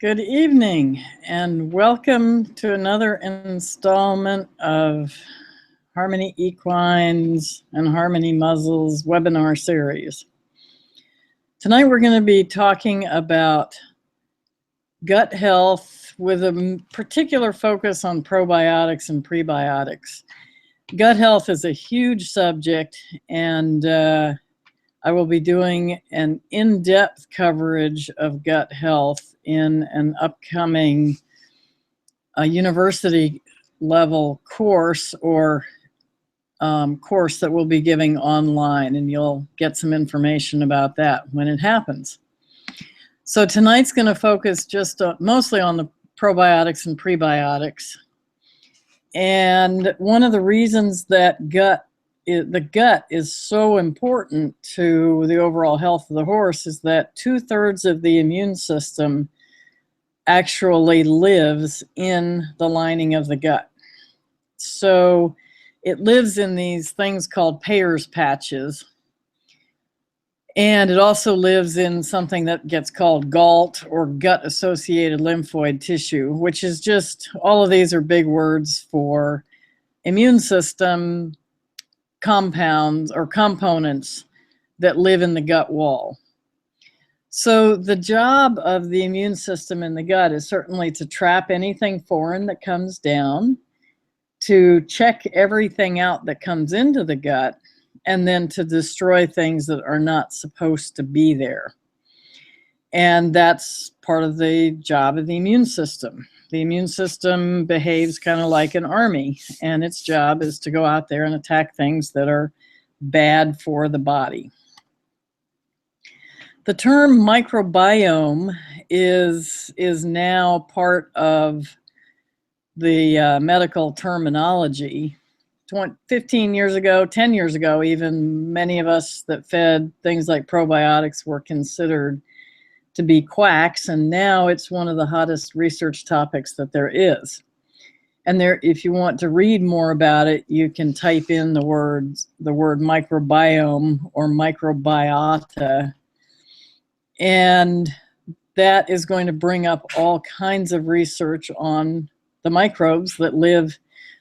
Good evening and welcome to another installment of Harmony Equines and Harmony Muzzles webinar series. Tonight we're going to be talking about gut health with a particular focus on probiotics and prebiotics. Gut health is a huge subject, and I will be doing an in-depth coverage of gut health in an upcoming university level course or course that we'll be giving online, and you'll get some information about that when it happens. So tonight's going to focus just mostly on the probiotics and prebiotics. And one of the reasons that the gut is so important to the overall health of the horse is that 2/3 of the immune system actually lives in the lining of the gut. So it lives in these things called Peyer's patches. And it also lives in something that gets called GALT, or gut-associated lymphoid tissue, which is just, all of these are big words for immune system compounds or components that live in the gut wall. So the job of the immune system in the gut is certainly to trap anything foreign that comes down, to check everything out that comes into the gut, and then to destroy things that are not supposed to be there. And that's part of the job of the immune system. The immune system behaves kind of like an army, and its job is to go out there and attack things that are bad for the body. The term microbiome is now part of the medical terminology. 15 years ago, 10 years ago, even, many of us that fed things like probiotics were considered to be quacks, and now it's one of the hottest research topics that there is. And there, if you want to read more about it, you can type in the word microbiome or microbiota, and that is going to bring up all kinds of research on the microbes that live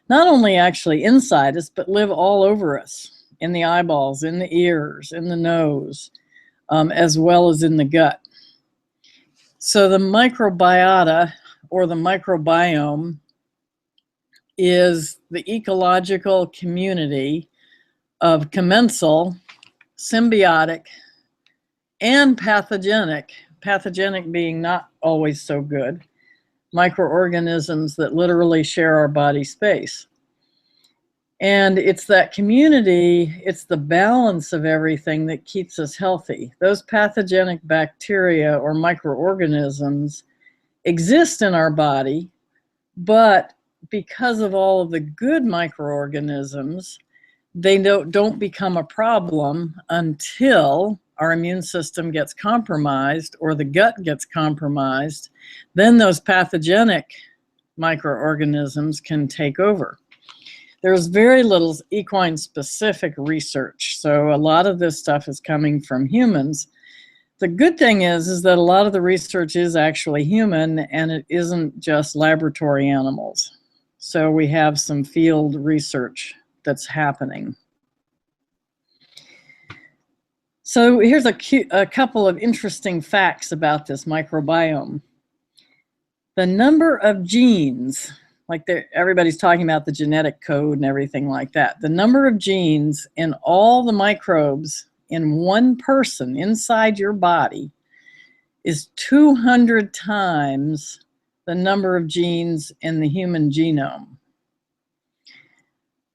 not only actually inside us, but live all over us, in the eyeballs, in the ears, in the nose, as well as in the gut. So the microbiota, or the microbiome, is the ecological community of commensal, symbiotic, and pathogenic being not always so good, microorganisms that literally share our body space. And it's that community, it's the balance of everything that keeps us healthy. Those pathogenic bacteria or microorganisms exist in our body, but because of all of the good microorganisms, they don't become a problem until our immune system gets compromised or the gut gets compromised. Then those pathogenic microorganisms can take over. There's very little equine-specific research, so a lot of this stuff is coming from humans. The good thing is that a lot of the research is actually human, and it isn't just laboratory animals. So we have some field research that's happening. So here's a couple of interesting facts about this microbiome. The number of genes, like everybody's talking about the genetic code and everything like that. The number of genes in all the microbes in one person inside your body is 200 times the number of genes in the human genome.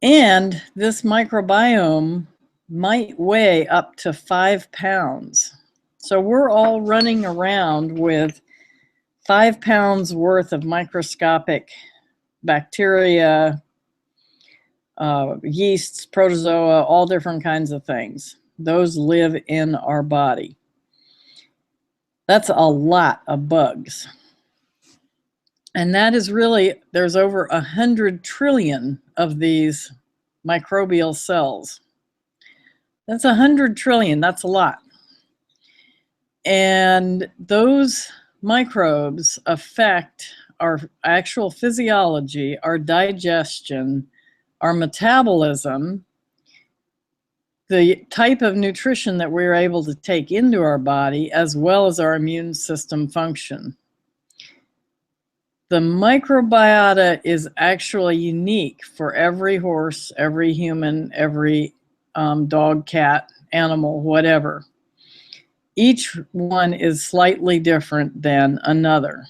And this microbiome might weigh up to 5 pounds. So we're all running around with 5 pounds worth of microscopic bacteria, yeasts, protozoa, all different kinds of things. Those live in our body. That's a lot of bugs. And that is really, there's over 100 trillion of these microbial cells. That's 100 trillion, that's a lot. And those microbes affect our actual physiology, our digestion, our metabolism, the type of nutrition that we're able to take into our body, as well as our immune system function. The microbiota is actually unique for every horse, every human, every dog, cat, animal, whatever. Each one is slightly different than another.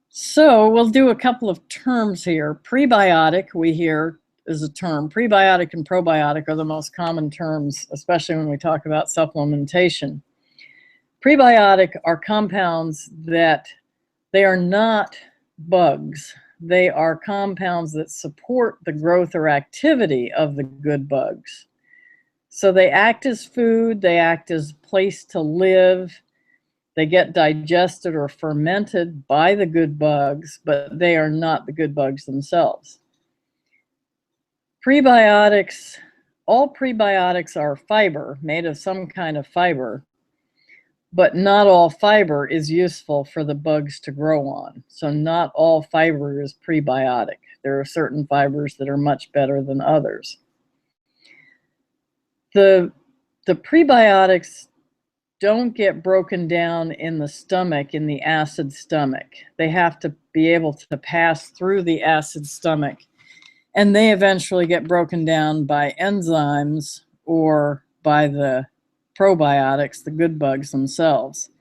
So we'll do a couple of terms here. Prebiotic, we hear, is a term. Prebiotic and probiotic are the most common terms, especially when we talk about supplementation. Prebiotic are compounds that they are not bugs. They are compounds that support the growth or activity of the good bugs. So they act as food, they act as a place to live, they get digested or fermented by the good bugs, but they are not the good bugs themselves. Prebiotics, all prebiotics are fiber, made of some kind of fiber, but not all fiber is useful for the bugs to grow on. So not all fiber is prebiotic. There are certain fibers that are much better than others. The prebiotics don't get broken down in the stomach, in the acid stomach. They have to be able to pass through the acid stomach, and they eventually get broken down by enzymes or by the probiotics, the good bugs themselves.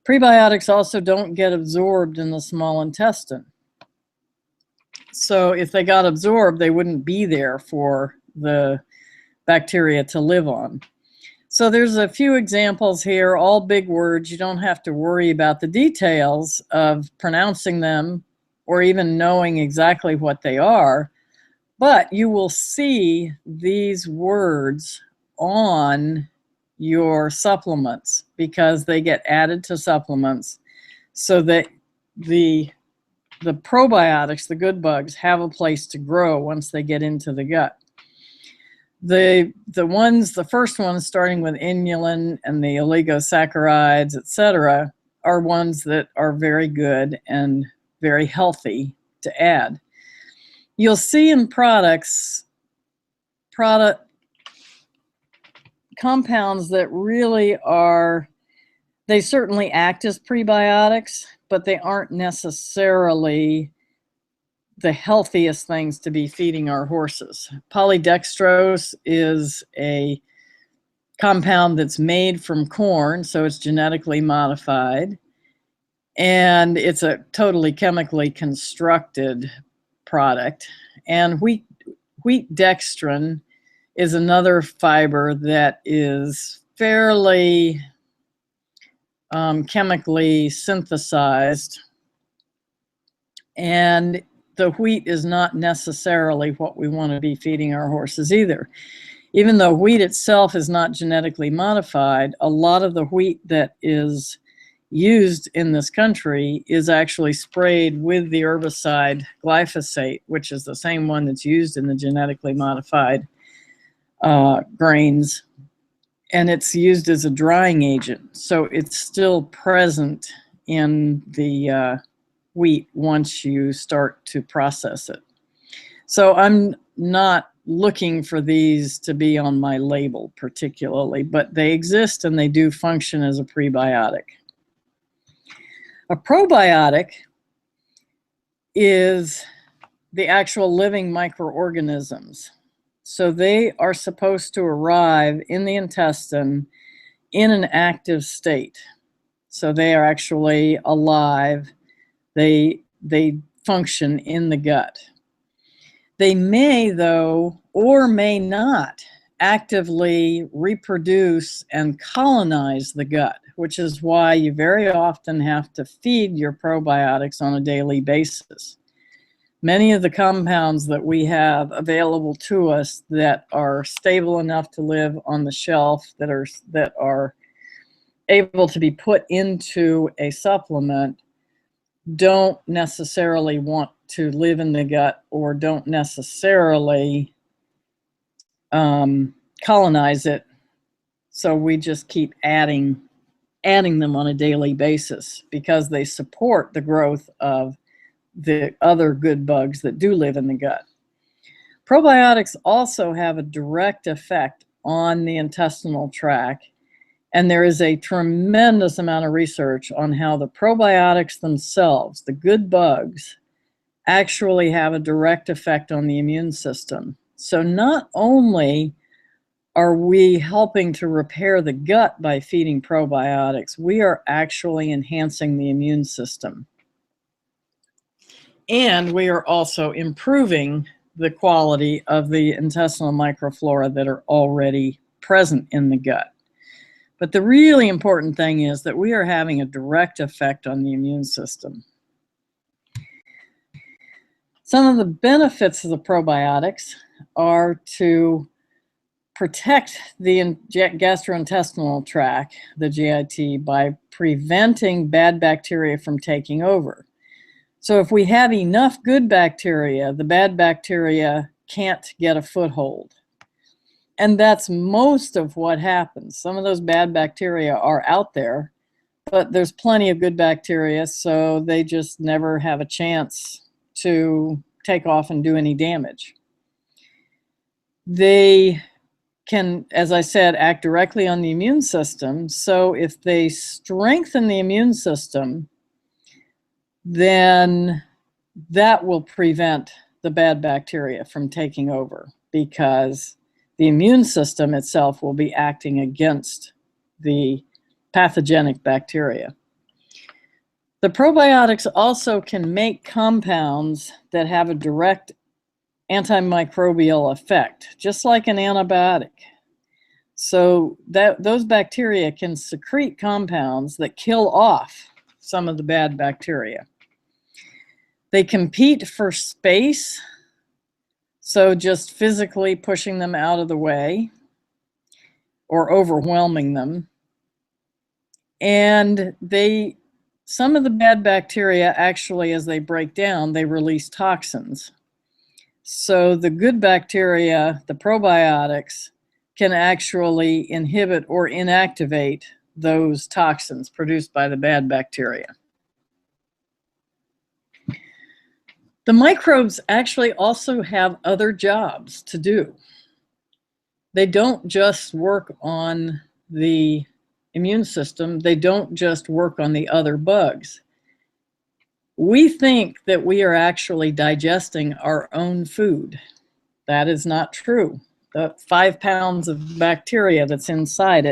Prebiotics also don't get absorbed in the small intestine. So if they got absorbed, they wouldn't be there for the bacteria to live on. So there's a few examples here, all big words. You don't have to worry about the details of pronouncing them or even knowing exactly what they are, but you will see these words on your supplements because they get added to supplements so that the probiotics, the good bugs, have a place to grow once they get into the gut. The first ones, starting with inulin and the oligosaccharides, etc., are ones that are very good and very healthy to add. You'll see in products compounds that really are, they certainly act as prebiotics, but they aren't necessarily the healthiest things to be feeding our horses. Polydextrose is a compound that's made from corn, so it's genetically modified, and it's a totally chemically constructed product. And wheat dextrin is another fiber that is fairly chemically synthesized, and the wheat is not necessarily what we want to be feeding our horses either. Even though wheat itself is not genetically modified, a lot of the wheat that is used in this country is actually sprayed with the herbicide glyphosate, which is the same one that's used in the genetically modified grains, and it's used as a drying agent. So it's still present in the wheat once you start to process it. So I'm not looking for these to be on my label particularly, but they exist and they do function as a prebiotic. A probiotic is the actual living microorganisms. So they are supposed to arrive in the intestine in an active state. So they are actually alive. They function in the gut. They may, though, or may not actively reproduce and colonize the gut, which is why you very often have to feed your probiotics on a daily basis. Many of the compounds that we have available to us that are stable enough to live on the shelf, that are able to be put into a supplement, don't necessarily want to live in the gut or don't necessarily colonize it. So we just keep adding adding them on a daily basis because they support the growth of the other good bugs that do live in the gut. Probiotics also have a direct effect on the intestinal tract, and there is a tremendous amount of research on how the probiotics themselves, the good bugs, actually have a direct effect on the immune system. So not only are we helping to repair the gut by feeding probiotics, we are actually enhancing the immune system. And we are also improving the quality of the intestinal microflora that are already present in the gut. But the really important thing is that we are having a direct effect on the immune system. Some of the benefits of the probiotics are to protect the gastrointestinal tract, the GIT, by preventing bad bacteria from taking over. So if we have enough good bacteria, the bad bacteria can't get a foothold. And that's most of what happens. Some of those bad bacteria are out there, but there's plenty of good bacteria, so they just never have a chance to take off and do any damage. They can, as I said, act directly on the immune system. So if they strengthen the immune system, then that will prevent the bad bacteria from taking over, because the immune system itself will be acting against the pathogenic bacteria. The probiotics also can make compounds that have a direct antimicrobial effect, just like an antibiotic. So those bacteria can secrete compounds that kill off some of the bad bacteria. They compete for space, so just physically pushing them out of the way or overwhelming them. And some of the bad bacteria actually, as they break down, they release toxins. So the good bacteria, the probiotics, can actually inhibit or inactivate those toxins produced by the bad bacteria. The microbes actually also have other jobs to do. They don't just work on the immune system. They don't just work on the other bugs. We think that we are actually digesting our own food. That is not true. The 5 pounds of bacteria that's inside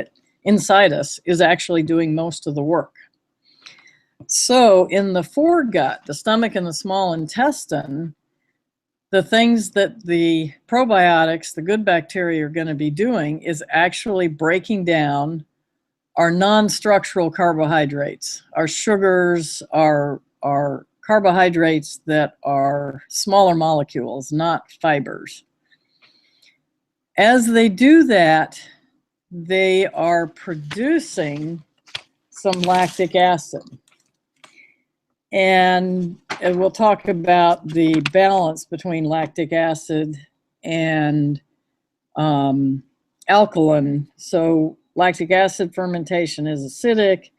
us, is actually doing most of the work. So in the foregut, the stomach and the small intestine, the things that the probiotics, the good bacteria, are going to be doing is actually breaking down our non-structural carbohydrates, our sugars, our carbohydrates that are smaller molecules, not fibers. As they do that, they are producing some lactic acid. And we'll talk about the balance between lactic acid and alkaline. So lactic acid fermentation is acidic,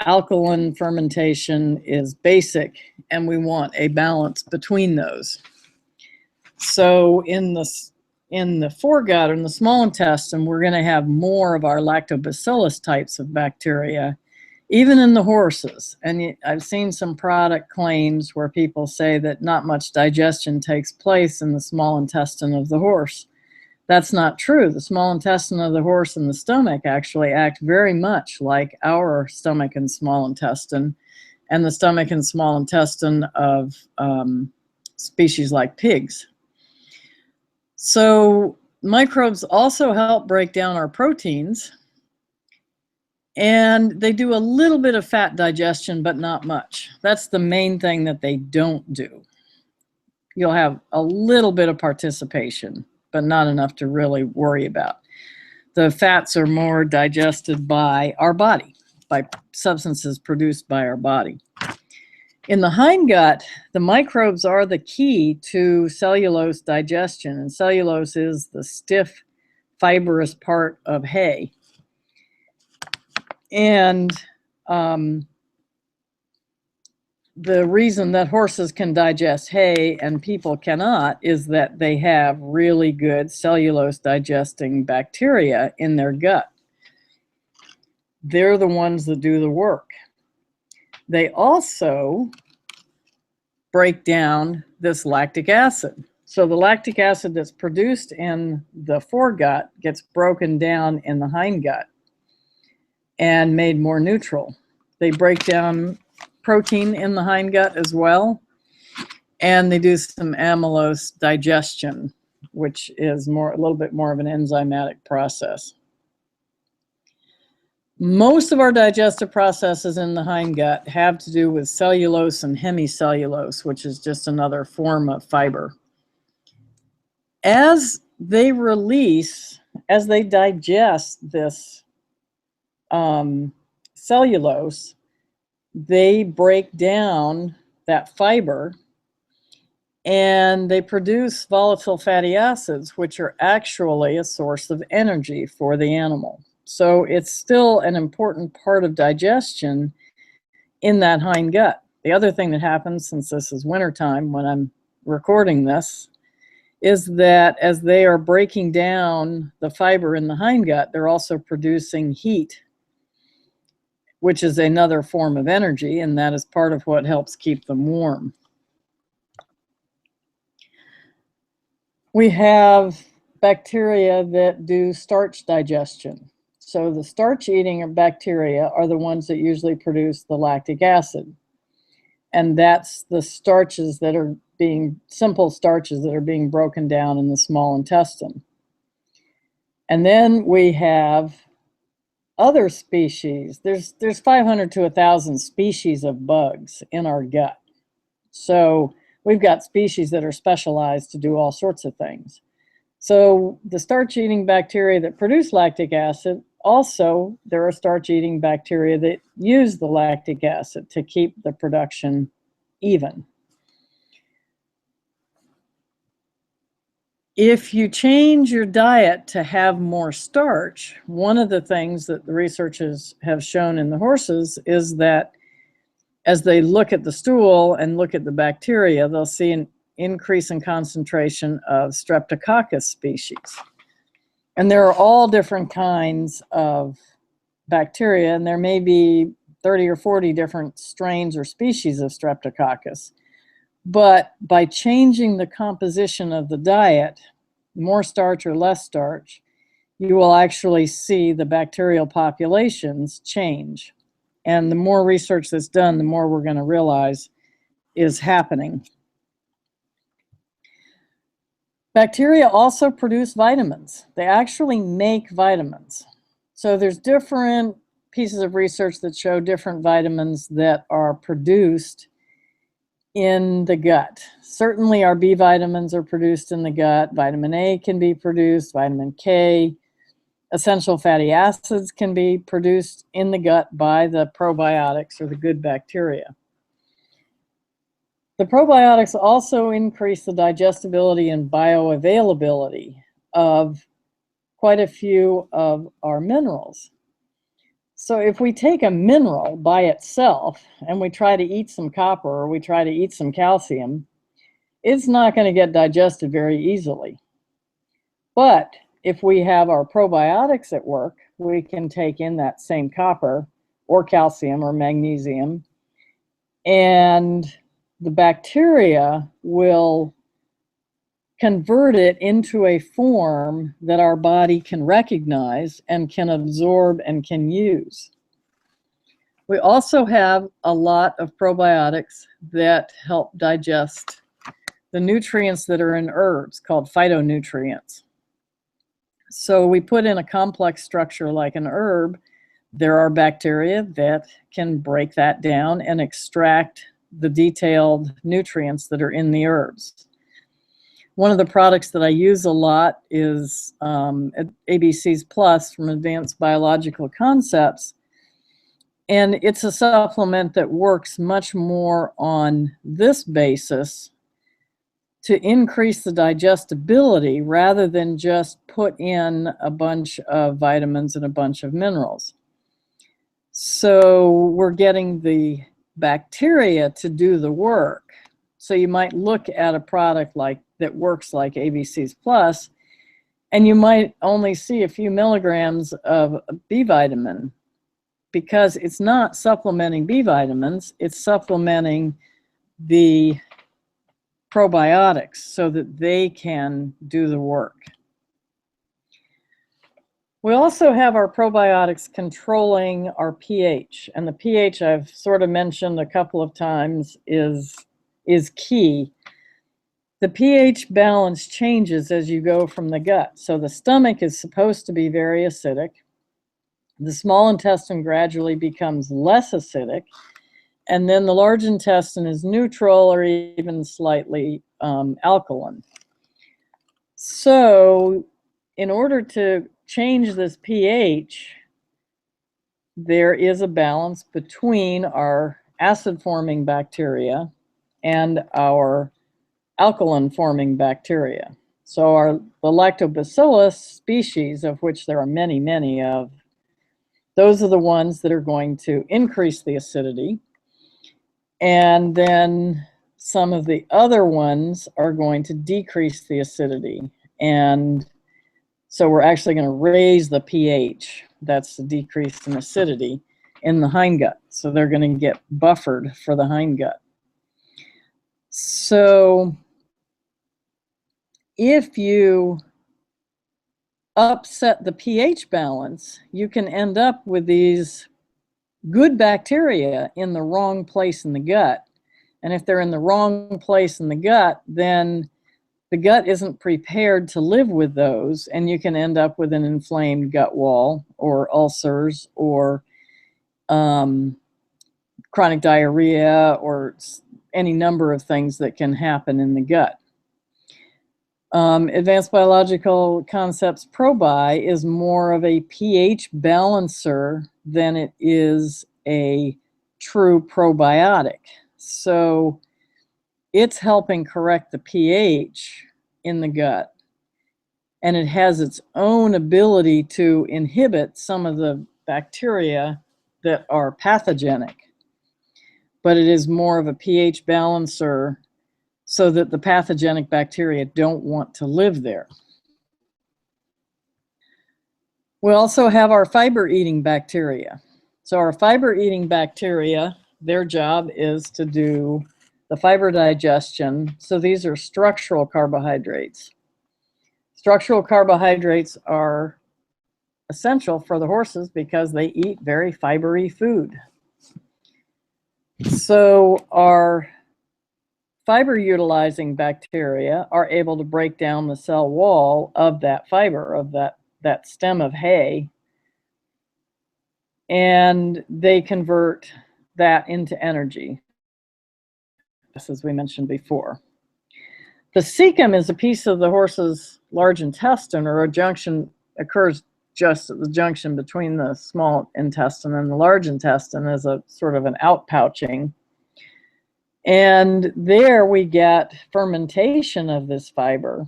alkaline fermentation is basic, and we want a balance between those. So in the foregut, or in the small intestine, we're going to have more of our lactobacillus types of bacteria, even in the horses. And I've seen some product claims where people say that not much digestion takes place in the small intestine of the horse. That's not true. The small intestine of the horse and the stomach actually act very much like our stomach and small intestine, and the stomach and small intestine of species like pigs. So microbes also help break down our proteins, and they do a little bit of fat digestion, but not much. That's the main thing that they don't do. You'll have a little bit of participation, but not enough to really worry about. The fats are more digested by our body, by substances produced by our body. In the hindgut, the microbes are the key to cellulose digestion, and cellulose is the stiff, fibrous part of hay. And the reason that horses can digest hay and people cannot is that they have really good cellulose digesting bacteria in their gut. They're the ones that do the work. They also break down this lactic acid. So the lactic acid that's produced in the foregut gets broken down in the hindgut and made more neutral. They break down protein in the hindgut as well, and they do some amylose digestion, which is a little bit more of an enzymatic process. Most of our digestive processes in the hindgut have to do with cellulose and hemicellulose, which is just another form of fiber. As they digest this cellulose, they break down that fiber and they produce volatile fatty acids, which are actually a source of energy for the animal. So it's still an important part of digestion in that hindgut. The other thing that happens, since this is wintertime when I'm recording this, is that as they are breaking down the fiber in the hindgut, they're also producing heat, which is another form of energy, and that is part of what helps keep them warm. We have bacteria that do starch digestion. So the starch-eating bacteria are the ones that usually produce the lactic acid. And that's the starches that are simple starches that are being broken down in the small intestine. And then we have other species. There's 500 to 1,000 species of bugs in our gut. So we've got species that are specialized to do all sorts of things. So the starch-eating bacteria that produce lactic acid, also there are starch-eating bacteria that use the lactic acid to keep the production even. If you change your diet to have more starch, one of the things that the researchers have shown in the horses is that as they look at the stool and look at the bacteria, they'll see an increase in concentration of Streptococcus species. And there are all different kinds of bacteria, and there may be 30 or 40 different strains or species of Streptococcus. But by changing the composition of the diet, more starch or less starch, you will actually see the bacterial populations change. And the more research that's done, the more we're going to realize is happening. Bacteria also produce vitamins. They actually make vitamins. So there's different pieces of research that show different vitamins that are produced in the gut. Certainly our B vitamins are produced in the gut. Vitamin A can be produced, vitamin K. Essential fatty acids can be produced in the gut by the probiotics or the good bacteria. The probiotics also increase the digestibility and bioavailability of quite a few of our minerals. So if we take a mineral by itself and we try to eat some copper or we try to eat some calcium, it's not going to get digested very easily. But if we have our probiotics at work, we can take in that same copper or calcium or magnesium, and the bacteria will convert it into a form that our body can recognize and can absorb and can use. We also have a lot of probiotics that help digest the nutrients that are in herbs called phytonutrients. So we put in a complex structure like an herb, there are bacteria that can break that down and extract the detailed nutrients that are in the herbs. One of the products that I use a lot is ABCs Plus from Advanced Biological Concepts. And it's a supplement that works much more on this basis to increase the digestibility rather than just put in a bunch of vitamins and a bunch of minerals. So we're getting the bacteria to do the work. So you might look at a product like that works like ABCs Plus, and you might only see a few milligrams of B vitamin, because it's not supplementing B vitamins, it's supplementing the probiotics so that they can do the work. We also have our probiotics controlling our pH, and the pH I've sort of mentioned a couple of times is key. The pH balance changes as you go from the gut. So the stomach is supposed to be very acidic. The small intestine gradually becomes less acidic, and then the large intestine is neutral or even slightly alkaline. So in order to change this pH, there is a balance between our acid-forming bacteria and our alkaline-forming bacteria. So the lactobacillus species, of which there are many, many of, those are the ones that are going to increase the acidity. And then some of the other ones are going to decrease the acidity. And so we're actually going to raise the pH. That's the decrease in acidity in the hindgut. So they're going to get buffered for the hindgut. So if you upset the pH balance, you can end up with these good bacteria in the wrong place in the gut. And if they're in the wrong place in the gut, then the gut isn't prepared to live with those, and you can end up with an inflamed gut wall or ulcers or chronic diarrhea or any number of things that can happen in the gut. Advanced Biological Concepts Probi is more of a pH balancer than it is a true probiotic. So it's helping correct the pH in the gut, and it has its own ability to inhibit some of the bacteria that are pathogenic, but it is more of a pH balancer so that the pathogenic bacteria don't want to live there. We also have our fiber-eating bacteria. So our fiber-eating bacteria, their job is to do the fiber digestion. So these are structural carbohydrates. Structural carbohydrates are essential for the horses because they eat very fibery food. So our fiber-utilizing bacteria are able to break down the cell wall of that fiber, of that stem of hay, and they convert that into energy, as we mentioned before. The cecum is a piece of the horse's large intestine, or a junction occurs just at the junction between the small intestine and the large intestine as a sort of an outpouching. And there we get fermentation of this fiber,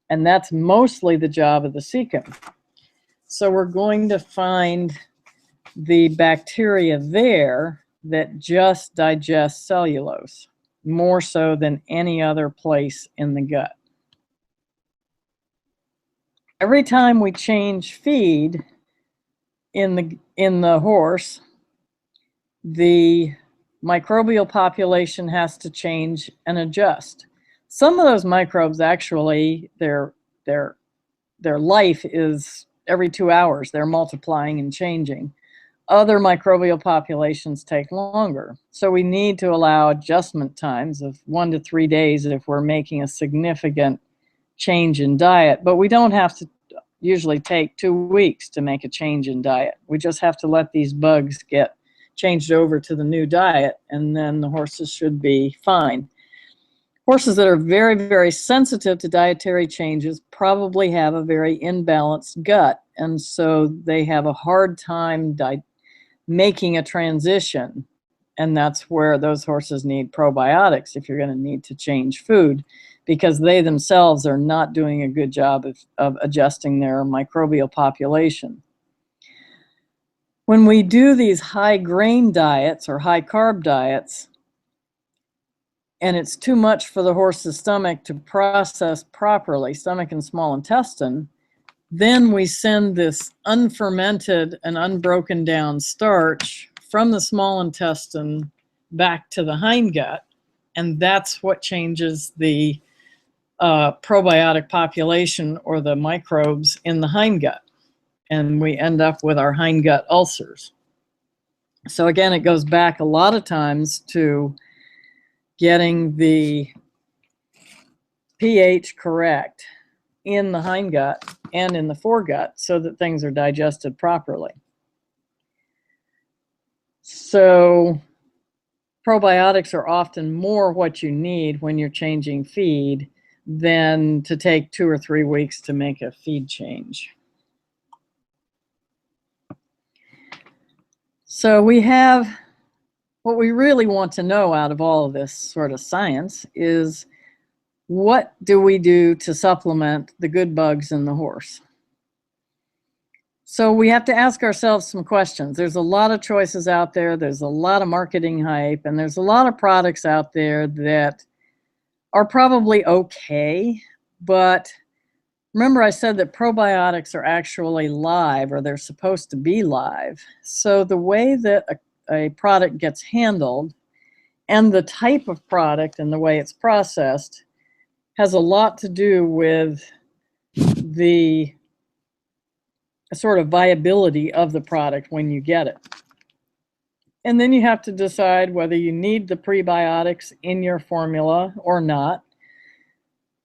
and that's mostly the job of the cecum. So we're going to find the bacteria there that just digest cellulose, more so than any other place in the gut. Every time we change feed in the horse, the microbial population has to change and adjust. Some of those microbes actually, their life is every 2 hours. They're multiplying and changing. Other microbial populations take longer. So we need to allow adjustment times of 1 to 3 days if we're making a significant change in diet. But we don't have to usually take 2 weeks to make a change in diet. We just have to let these bugs get changed over to the new diet, and then the horses should be fine. Horses that are very, very sensitive to dietary changes probably have a very imbalanced gut, and so they have a hard time making a transition, and that's where those horses need probiotics if you're going to need to change food, because they themselves are not doing a good job of adjusting their microbial population. When we do these high grain diets or high carb diets, and it's too much for the horse's stomach to process properly, stomach and small intestine, then we send this unfermented and unbroken down starch from the small intestine back to the hindgut, and that's what changes the probiotic population or the microbes in the hindgut, and we end up with our hindgut ulcers. So again, it goes back a lot of times to getting the pH correct in the hindgut and in the foregut so that things are digested properly. So probiotics are often more what you need when you're changing feed than to take 2 or 3 weeks to make a feed change. So we have, what we really want to know out of all of this sort of science is, what do we do to supplement the good bugs in the horse? So we have to ask ourselves some questions. There's a lot of choices out there. There's a lot of marketing hype, and there's a lot of products out there that are probably okay, but remember I said that probiotics are actually live, or they're supposed to be live. So the way that a product gets handled and the type of product and the way it's processed has a lot to do with the sort of viability of the product when you get it. And then you have to decide whether you need the prebiotics in your formula or not,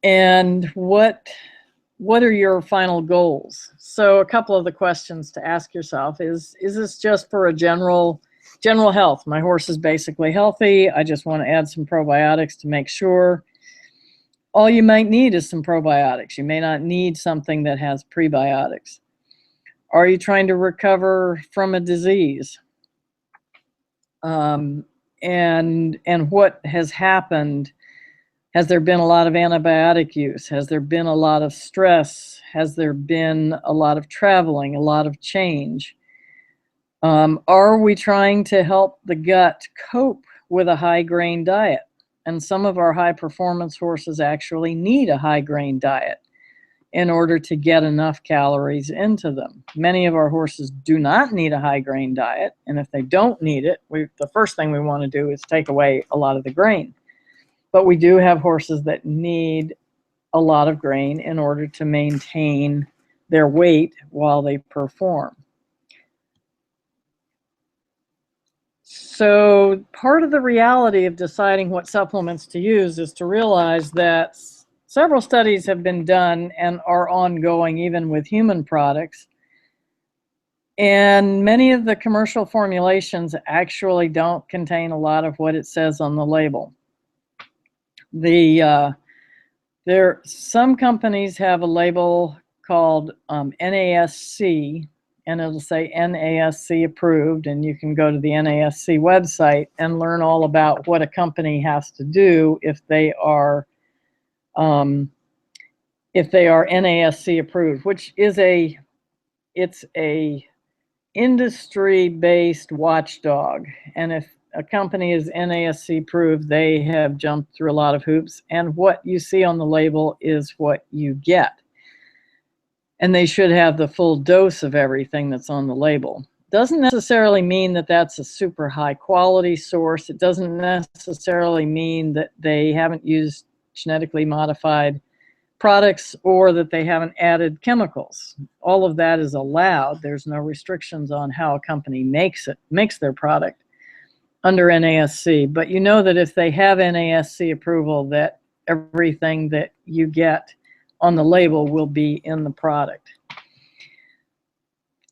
and what are your final goals. So a couple of the questions to ask yourself is this just for a general health? My horse is basically healthy. I just want to add some probiotics to make sure. All you might need is some probiotics. You may not need something that has prebiotics. Are you trying to recover from a disease? And what has happened? Has there been a lot of antibiotic use? Has there been a lot of stress? Has there been a lot of traveling, a lot of change? Are we trying to help the gut cope with a high grain diet? And some of our high performance horses actually need a high grain diet in order to get enough calories into them. Many of our horses do not need a high grain diet, and if they don't need it, the first thing we want to do is take away a lot of the grain. But we do have horses that need a lot of grain in order to maintain their weight while they perform. So part of the reality of deciding what supplements to use is to realize that several studies have been done and are ongoing even with human products. And many of the commercial formulations actually don't contain a lot of what it says on the label. Some companies have a label called NASC, and it'll say NASC approved, and you can go to the NASC website and learn all about what a company has to do if they are NASC approved, which is it's a industry-based watchdog. And if a company is NASC approved, they have jumped through a lot of hoops, and what you see on the label is what you get. And they should have the full dose of everything that's on the label. Doesn't necessarily mean that that's a super high quality source. It doesn't necessarily mean that they haven't used genetically modified products or that they haven't added chemicals. All of that is allowed. There's no restrictions on how a company makes their product under NASC. But you know that if they have NASC approval, that everything that you get on the label will be in the product.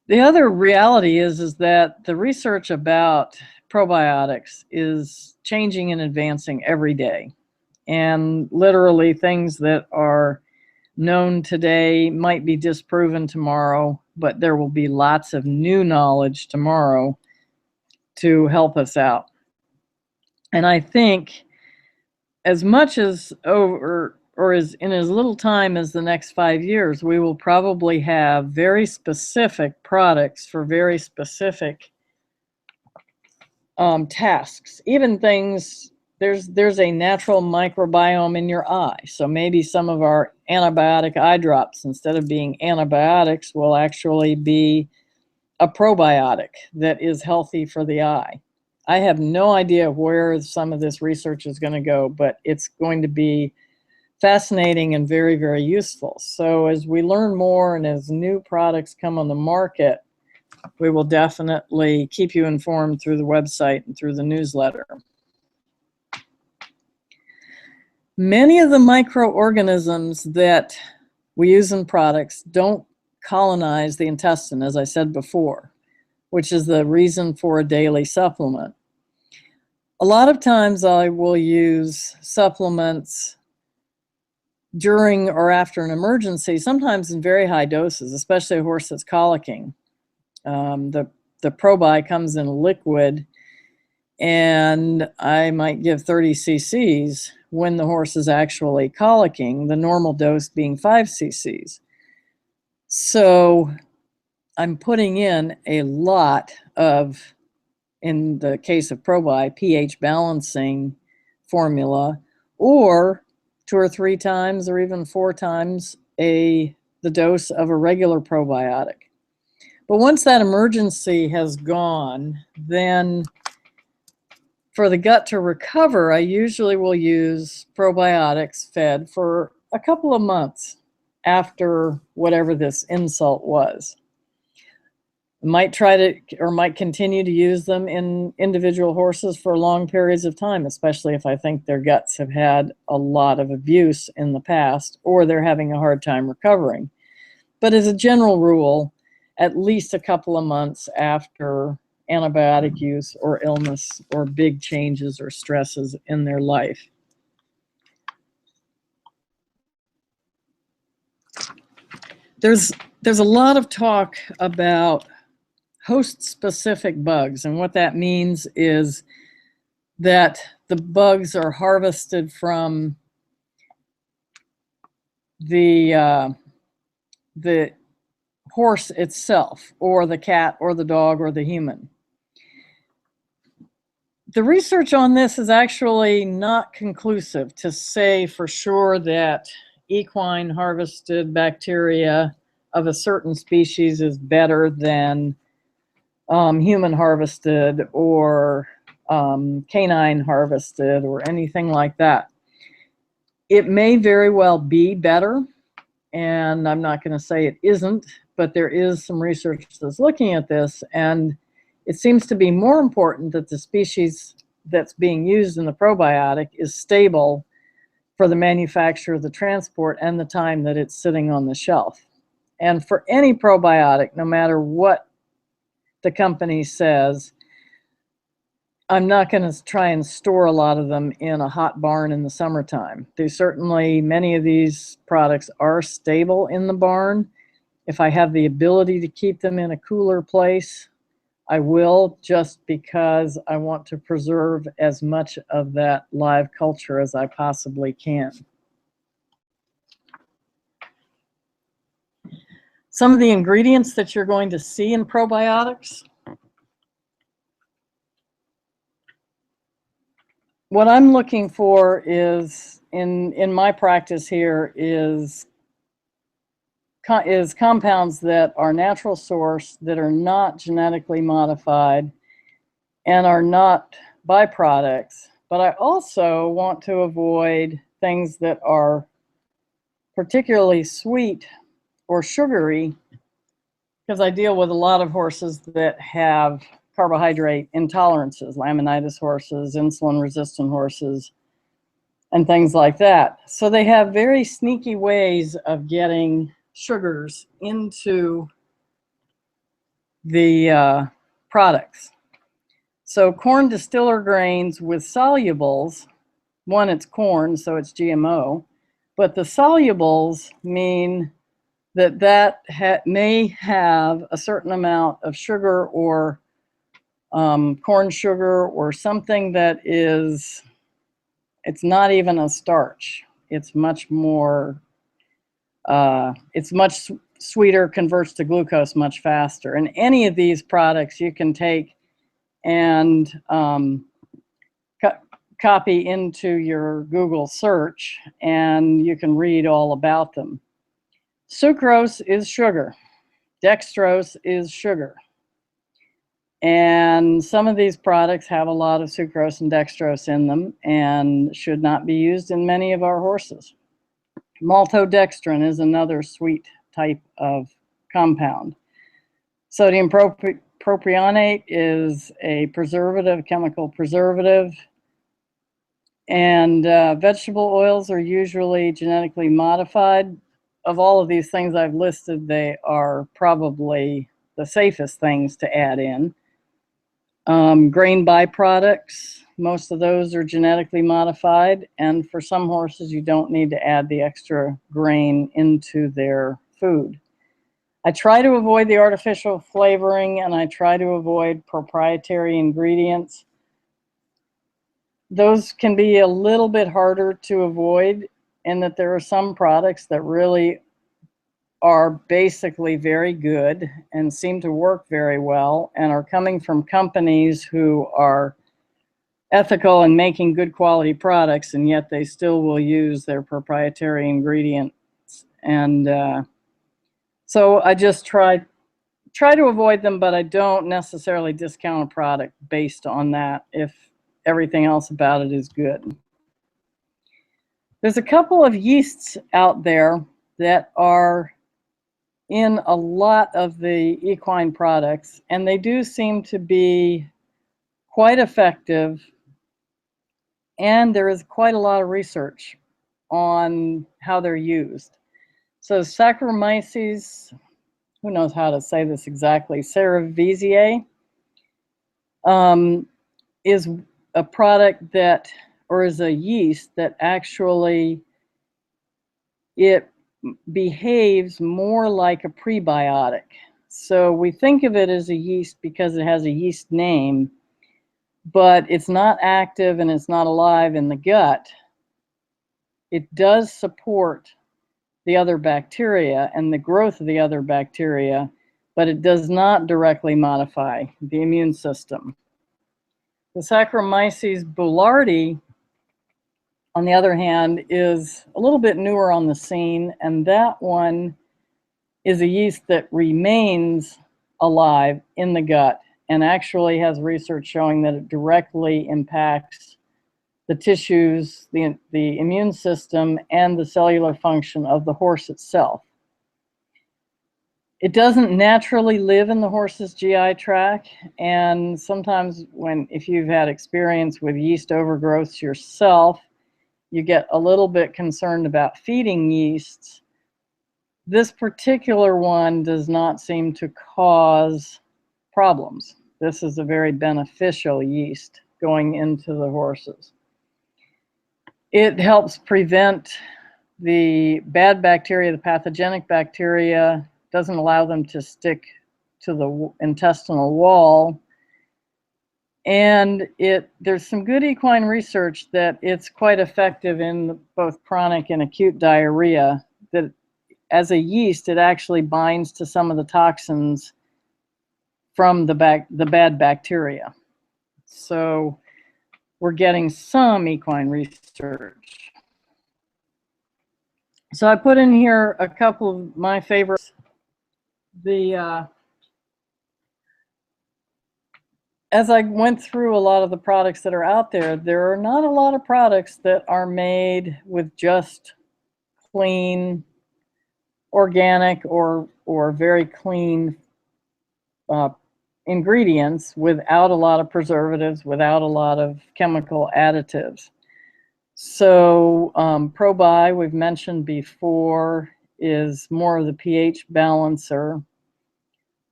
The other reality is that the research about probiotics is changing and advancing every day. And literally things that are known today might be disproven tomorrow, but there will be lots of new knowledge tomorrow to help us out. And I think as much as over or in as little time as the next 5 years, we will probably have very specific products for very specific tasks. Even things, there's a natural microbiome in your eye. So maybe some of our antibiotic eye drops, instead of being antibiotics, will actually be a probiotic that is healthy for the eye. I have no idea where some of this research is going to go, but it's going to be fascinating and very, very useful. So as we learn more and as new products come on the market, we will definitely keep you informed through the website and through the newsletter. Many of the microorganisms that we use in products don't colonize the intestine, as I said before, which is the reason for a daily supplement. A lot of times I will use supplements during or after an emergency, sometimes in very high doses, especially a horse that's colicking. The Probi comes in a liquid, and I might give 30 cc's when the horse is actually colicking, the normal dose being 5 cc's. So I'm putting in a lot of, in the case of Probi, pH balancing formula, or 2 or 3 times or even 4 times the dose of a regular probiotic. But once that emergency has gone, then for the gut to recover, I usually will use probiotics fed for a couple of months after whatever this insult was. Might try to, or might continue to use them in individual horses for long periods of time, especially if I think their guts have had a lot of abuse in the past, or they're having a hard time recovering. But as a general rule, at least a couple of months after antibiotic use or illness or big changes or stresses in their life. There's a lot of talk about host-specific bugs, and what that means is that the bugs are harvested from the horse itself, or the cat, or the dog, or the human. The research on this is actually not conclusive to say for sure that equine harvested bacteria of a certain species is better than human harvested or canine harvested or anything like that. It may very well be better, and I'm not going to say it isn't, but there is some research that's looking at this, and it seems to be more important that the species that's being used in the probiotic is stable for the manufacture, the transport, and the time that it's sitting on the shelf. And for any probiotic, no matter what the company says, I'm not going to try and store a lot of them in a hot barn in the summertime. Many of these products are stable in the barn. If I have the ability to keep them in a cooler place, I will, just because I want to preserve as much of that live culture as I possibly can. Some of the ingredients that you're going to see in probiotics. What I'm looking for is, in my practice here, is compounds that are natural source, that are not genetically modified, and are not byproducts. But I also want to avoid things that are particularly sweet or sugary, because I deal with a lot of horses that have carbohydrate intolerances, laminitis horses, insulin-resistant horses, and things like that. So they have very sneaky ways of getting sugars into the products. So corn distiller grains with solubles, one, it's corn, so it's GMO, but the solubles mean that may have a certain amount of sugar, or corn sugar, or something that it's not even a starch. it's much more, it's much sweeter, converts to glucose much faster. And any of these products you can take and copy into your Google search, and you can read all about them. Sucrose is sugar. Dextrose is sugar. And some of these products have a lot of sucrose and dextrose in them and should not be used in many of our horses. Maltodextrin is another sweet type of compound. Sodium propionate is a preservative, chemical preservative. And vegetable oils are usually genetically modified. Of all of these things I've listed, they are probably the safest things to add in. Grain byproducts, most of those are genetically modified, and for some horses you don't need to add the extra grain into their food. I try to avoid the artificial flavoring, and I try to avoid proprietary ingredients. Those can be a little bit harder to avoid in that there are some products that really are basically very good and seem to work very well and are coming from companies who are ethical and making good quality products, and yet they still will use their proprietary ingredients. And so I just try to avoid them, but I don't necessarily discount a product based on that if everything else about it is good. There's a couple of yeasts out there that are in a lot of the equine products, and they do seem to be quite effective, and there is quite a lot of research on how they're used. So Saccharomyces, who knows how to say this exactly, cerevisiae, is a product that, or is a yeast that actually, it behaves more like a prebiotic. So we think of it as a yeast because it has a yeast name, but it's not active and it's not alive in the gut. It does support the other bacteria and the growth of the other bacteria, but it does not directly modify the immune system. The Saccharomyces boulardii, on the other hand, is a little bit newer on the scene, and that one is a yeast that remains alive in the gut and actually has research showing that it directly impacts the tissues, the immune system, and the cellular function of the horse itself. It doesn't naturally live in the horse's GI tract, and sometimes if you've had experience with yeast overgrowths yourself, you get a little bit concerned about feeding yeasts. This particular one does not seem to cause problems. This is a very beneficial yeast going into the horses. It helps prevent the bad bacteria, the pathogenic bacteria, doesn't allow them to stick to the intestinal wall. And there's some good equine research that it's quite effective in both chronic and acute diarrhea, that as a yeast, it actually binds to some of the toxins from the bad bacteria. So we're getting some equine research. So I put in here a couple of my favorites. As I went through a lot of the products that are out there, there are not a lot of products that are made with just clean, organic, or very clean ingredients without a lot of preservatives, without a lot of chemical additives. So Probi, we've mentioned before, is more of the pH balancer.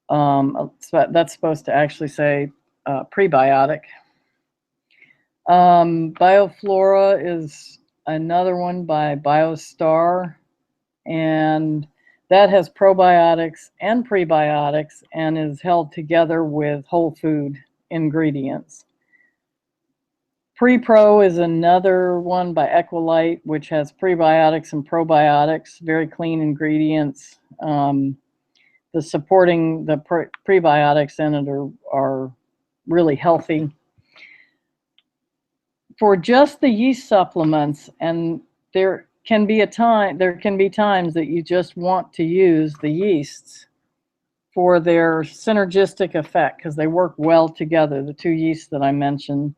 That's supposed to actually say prebiotic. Bioflora is another one by BioStar, and that has probiotics and prebiotics and is held together with whole food ingredients. Pre-Pro is another one by Equilite, which has prebiotics and probiotics, very clean ingredients. The supporting the prebiotics in it are really healthy. For just the yeast supplements, and there can be times that you just want to use the yeasts for their synergistic effect because they work well together, the two yeasts that I mentioned.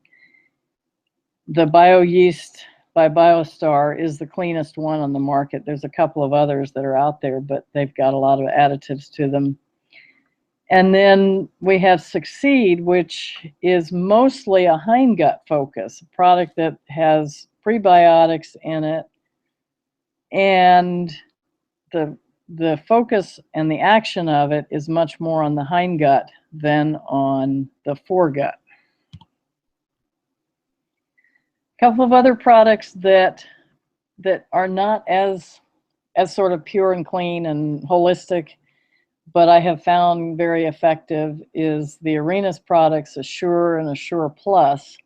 The Bio Yeast by BioStar is the cleanest one on the market. There's a couple of others that are out there, but they've got a lot of additives to them. And then we have Succeed, which is mostly a hindgut focus, a product that has prebiotics in it. And the focus and the action of it is much more on the hindgut than on the foregut. A couple of other products that are not as sort of pure and clean and holistic, but I have found very effective is the Arenas products, Assure and Assure Plus.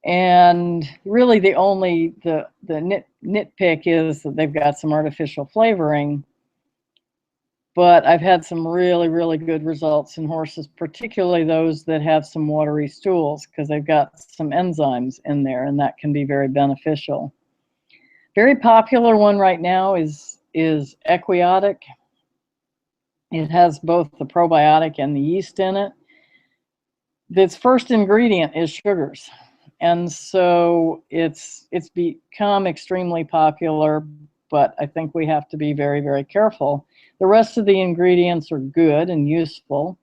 And really the nitpick is that they've got some artificial flavoring, but I've had some really, really good results in horses, particularly those that have some watery stools, because they've got some enzymes in there, and that can be very beneficial. Very popular one right now is Equiotic. It has both the probiotic and the yeast in it. Its first ingredient is sugars. And so it's become extremely popular, but I think we have to be very, very careful. The rest of the ingredients are good and useful,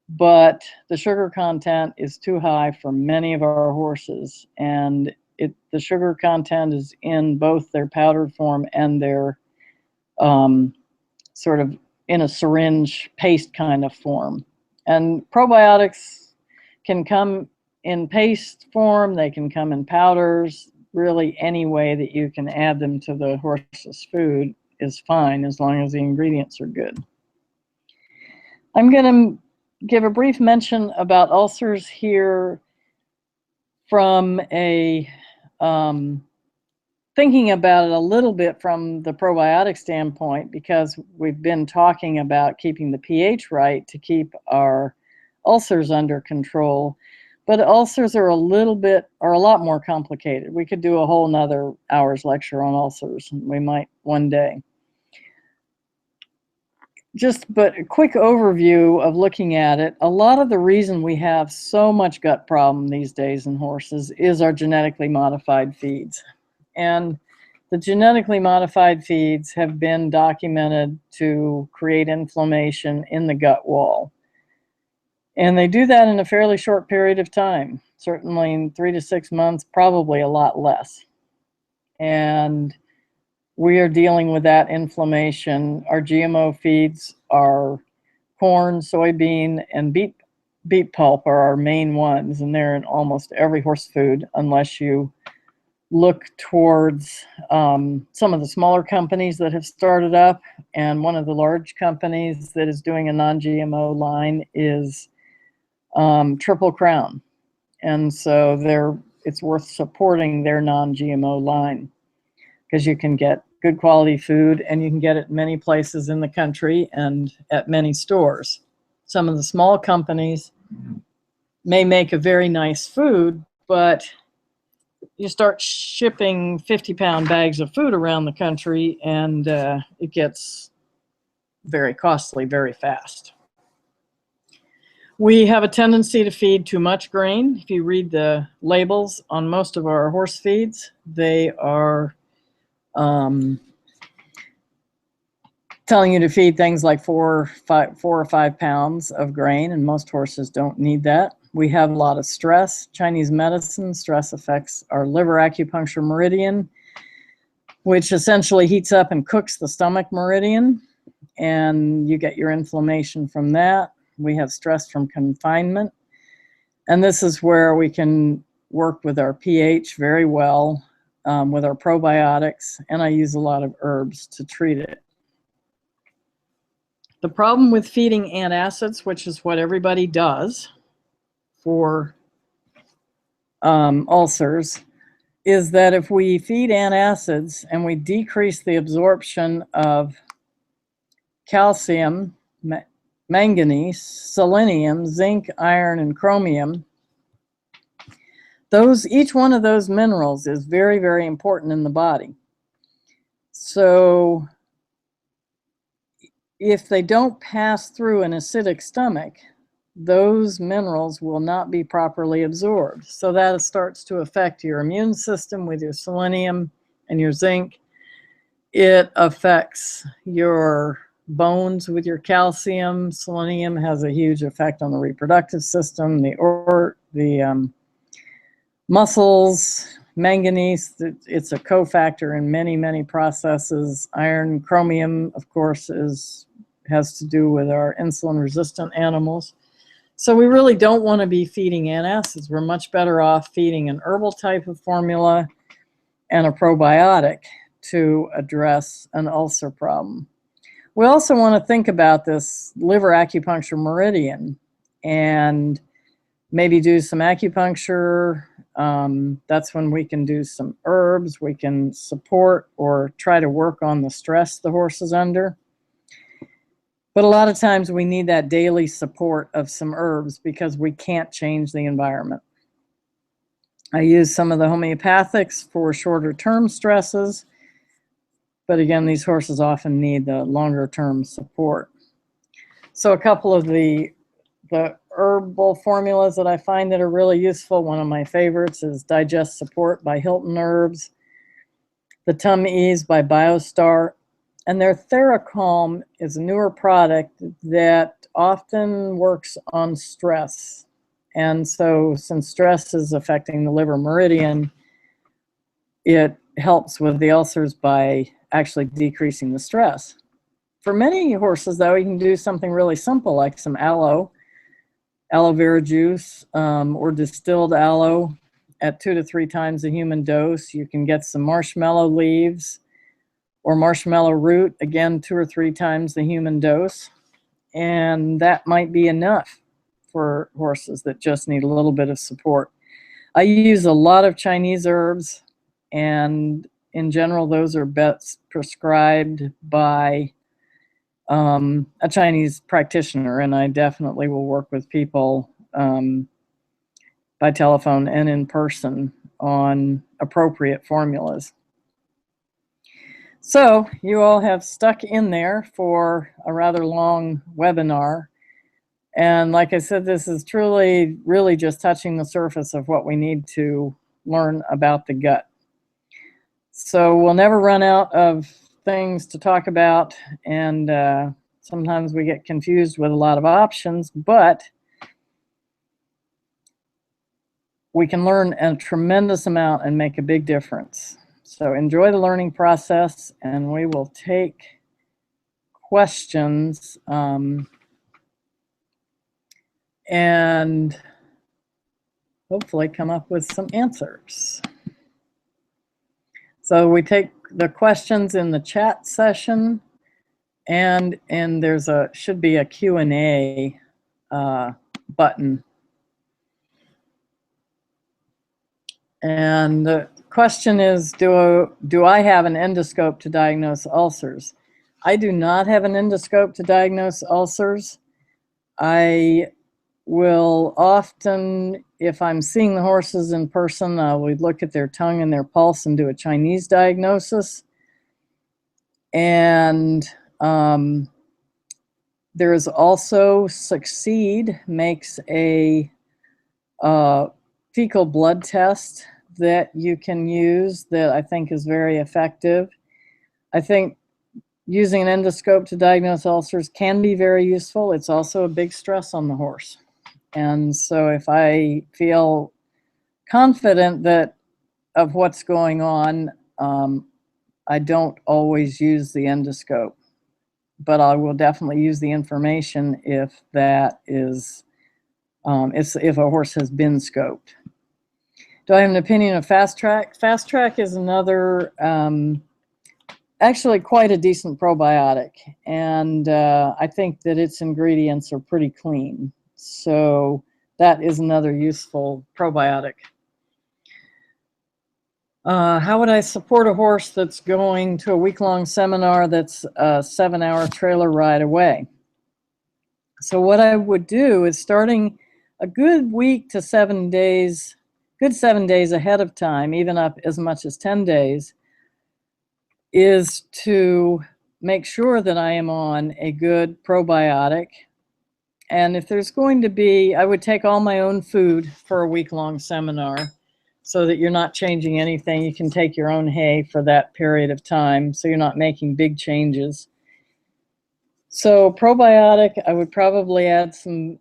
but the sugar content is too high for many of our horses. And the sugar content is in both their powdered form and their sort of in a syringe paste kind of form. And probiotics can come in paste form, they can come in powders. Really any way that you can add them to the horse's food is fine as long as the ingredients are good. I'm going to give a brief mention about ulcers here from a thinking about it a little bit from the probiotic standpoint, because we've been talking about keeping the pH right to keep our ulcers under control. But ulcers are a lot more complicated. We could do a whole nother hour's lecture on ulcers. We might one day. But a quick overview of looking at it. A lot of the reason we have so much gut problem these days in horses is our genetically modified feeds. And the genetically modified feeds have been documented to create inflammation in the gut wall. And they do that in a fairly short period of time, certainly in 3 to 6 months, probably a lot less. And we are dealing with that inflammation. Our GMO feeds are corn, soybean, and beet pulp are our main ones, and they're in almost every horse food, unless you look towards some of the smaller companies that have started up. And one of the large companies that is doing a non-GMO line is Triple Crown, and so it's worth supporting their non-GMO line because you can get good quality food and you can get it many places in the country and at many stores. Some of the small companies may make a very nice food, but you start shipping 50-pound bags of food around the country and it gets very costly very fast. We have a tendency to feed too much grain. If you read the labels on most of our horse feeds, they are telling you to feed things like 4 or 5 pounds of grain, and most horses don't need that. We have a lot of stress. Chinese medicine, stress affects our liver acupuncture meridian, which essentially heats up and cooks the stomach meridian, and you get your inflammation from that. We have stress from confinement, and this is where we can work with our pH very well, with our probiotics, and I use a lot of herbs to treat it. The problem with feeding antacids, which is what everybody does for ulcers is that if we feed antacids and we decrease the absorption of calcium, manganese, selenium, zinc, iron, and chromium, each one of those minerals is very, very important in the body. So if they don't pass through an acidic stomach, those minerals will not be properly absorbed. So that starts to affect your immune system with your selenium and your zinc. It affects your bones with your calcium. Selenium has a huge effect on the reproductive system, the muscles. Manganese, it's a cofactor in many, many processes. Iron, chromium, of course, has to do with our insulin-resistant animals. So we really don't want to be feeding antacids. We're much better off feeding an herbal type of formula and a probiotic to address an ulcer problem. We also want to think about this liver acupuncture meridian and maybe do some acupuncture. That's when we can do some herbs. We can support or try to work on the stress the horse is under. But a lot of times we need that daily support of some herbs because we can't change the environment. I use some of the homeopathics for shorter term stresses. But again, these horses often need the longer term support. So a couple of the herbal formulas that I find that are really useful, one of my favorites is Digest Support by Hilton Herbs, the Tum Ease by BioStar, and their TheraCalm is a newer product that often works on stress. And so since stress is affecting the liver meridian, it helps with the ulcers by actually decreasing the stress. For many horses, though, you can do something really simple like some aloe vera juice, or distilled aloe at 2 to 3 times the human dose. You can get some marshmallow leaves or marshmallow root, again, 2 or 3 times the human dose. And that might be enough for horses that just need a little bit of support. I use a lot of Chinese herbs, and in general, those are best prescribed by a Chinese practitioner, and I definitely will work with people by telephone and in person on appropriate formulas. So you all have stuck in there for a rather long webinar. And like I said, this is truly, really just touching the surface of what we need to learn about the gut. So we'll never run out of things to talk about, and sometimes we get confused with a lot of options, but we can learn a tremendous amount and make a big difference. So enjoy the learning process, and we will take questions and hopefully come up with some answers. So we take the questions in the chat session, and there's should be a Q&A button. And the question is, do I have an endoscope to diagnose ulcers? I do not have an endoscope to diagnose ulcers. I will often, if I'm seeing the horses in person, I would look at their tongue and their pulse and do a Chinese diagnosis. And there is also Succeed makes a fecal blood test that you can use that I think is very effective. I think using an endoscope to diagnose ulcers can be very useful. It's also a big stress on the horse. And so if I feel confident of what's going on, I don't always use the endoscope, but I will definitely use the information if that is, if a horse has been scoped. Do I have an opinion of Fast Track? Fast Track is another, actually quite a decent probiotic, and I think that its ingredients are pretty clean. So that is another useful probiotic. How would I support a horse that's going to a week-long seminar that's a 7-hour trailer ride away? So what I would do is, starting a good week to 7 days, good 7 days ahead of time, even up as much as 10 days, is to make sure that I am on a good probiotic. And if there's going to be, I would take all my own food for a week-long seminar so that you're not changing anything. You can take your own hay for that period of time, so you're not making big changes. So probiotic, I would probably add some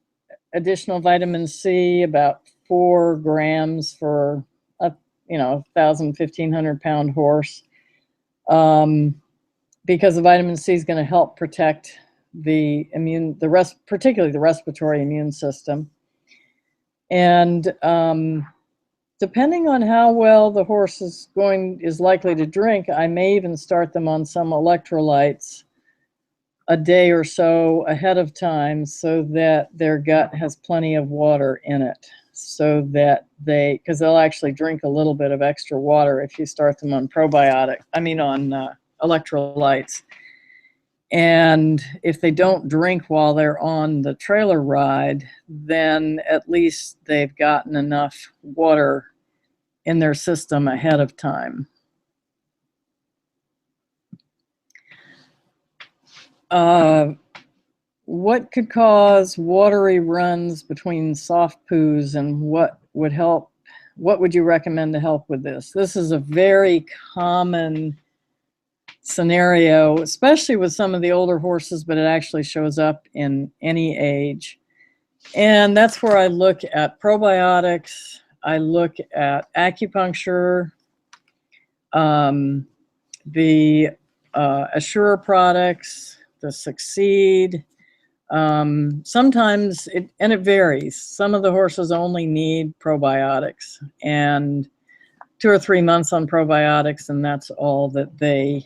additional vitamin C, about 4 grams for a 1,000-1,500 pound horse, because the vitamin C is going to help protect particularly the respiratory immune system. And depending on how well the horse is likely to drink, I may even start them on some electrolytes a day or so ahead of time, so that their gut has plenty of water in it, so that because they'll actually drink a little bit of extra water if you start them on electrolytes. And if they don't drink while they're on the trailer ride, then at least they've gotten enough water in their system ahead of time. What could cause watery runs between soft poos, and what would help? What would you recommend to help with this? This is a very common scenario, especially with some of the older horses, but it actually shows up in any age. And that's where I look at probiotics, I look at acupuncture, the Assure products, the Succeed. Sometimes it varies. Some of the horses only need probiotics, and 2 or 3 months on probiotics, and that's all that they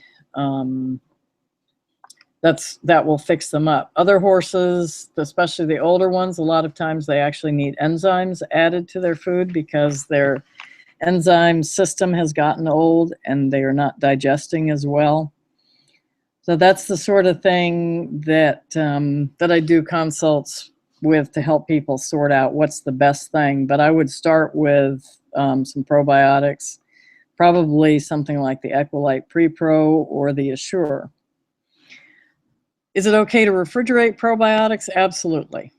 that will fix them up. Other horses, especially the older ones, a lot of times they actually need enzymes added to their food because their enzyme system has gotten old and they are not digesting as well. So that's the sort of thing that I do consults with, to help people sort out what's the best thing. But I would start with some probiotics, probably something like the Equilite Pre-Pro or the Assure. Is it okay to refrigerate probiotics? Absolutely.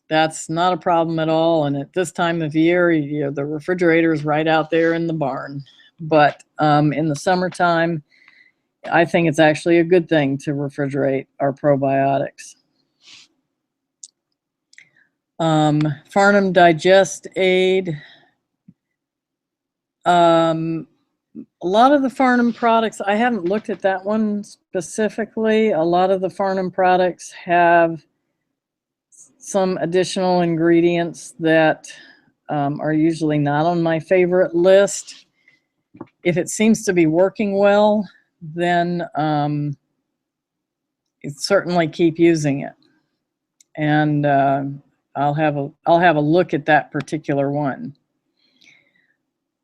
That's not a problem at all. And at this time of year, the refrigerator is right out there in the barn. But in the summertime, I think it's actually a good thing to refrigerate our probiotics. Farnham Digest Aid. A lot of the Farnham products, I haven't looked at that one specifically. A lot of the Farnham products have some additional ingredients that are usually not on my favorite list. If it seems to be working well, then certainly keep using it. And I'll have a look at that particular one.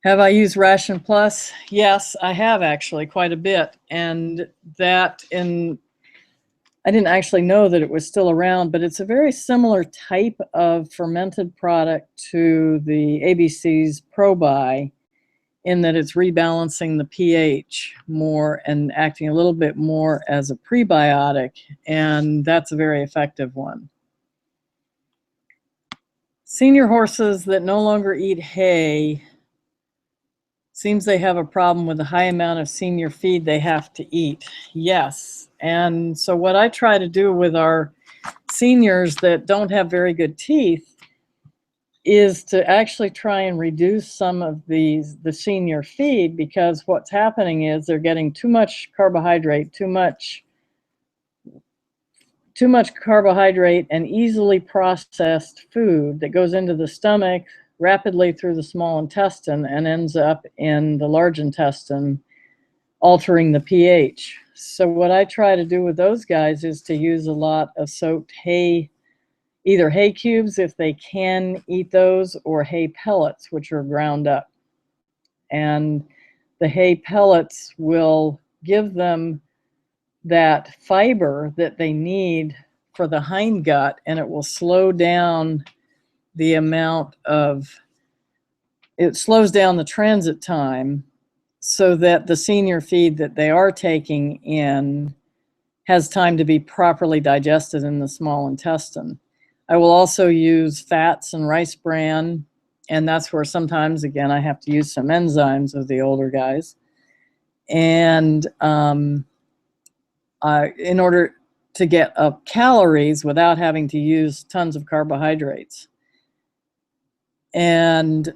Have I used Ration Plus? Yes, I have, actually, quite a bit. And I didn't actually know that it was still around, but it's a very similar type of fermented product to the ABC's Probi, in that it's rebalancing the pH more and acting a little bit more as a prebiotic, and that's a very effective one. Senior horses that no longer eat hay, seems they have a problem with the high amount of senior feed they have to eat. Yes, and so what I try to do with our seniors that don't have very good teeth is to actually try and reduce some of the senior feed, because what's happening is they're getting too much carbohydrate, too much carbohydrate and easily processed food that goes into the stomach rapidly through the small intestine and ends up in the large intestine, altering the pH. So what I try to do with those guys is to use a lot of soaked hay, either hay cubes if they can eat those, or hay pellets, which are ground up. And the hay pellets will give them that fiber that they need for the hindgut, and it will slow down the amount of, it slows down the transit time so that the senior feed that they are taking in has time to be properly digested in the small intestine. I will also use fats and rice bran, and that's where sometimes, again, I have to use some enzymes of the older guys. And in order to get up calories without having to use tons of carbohydrates. And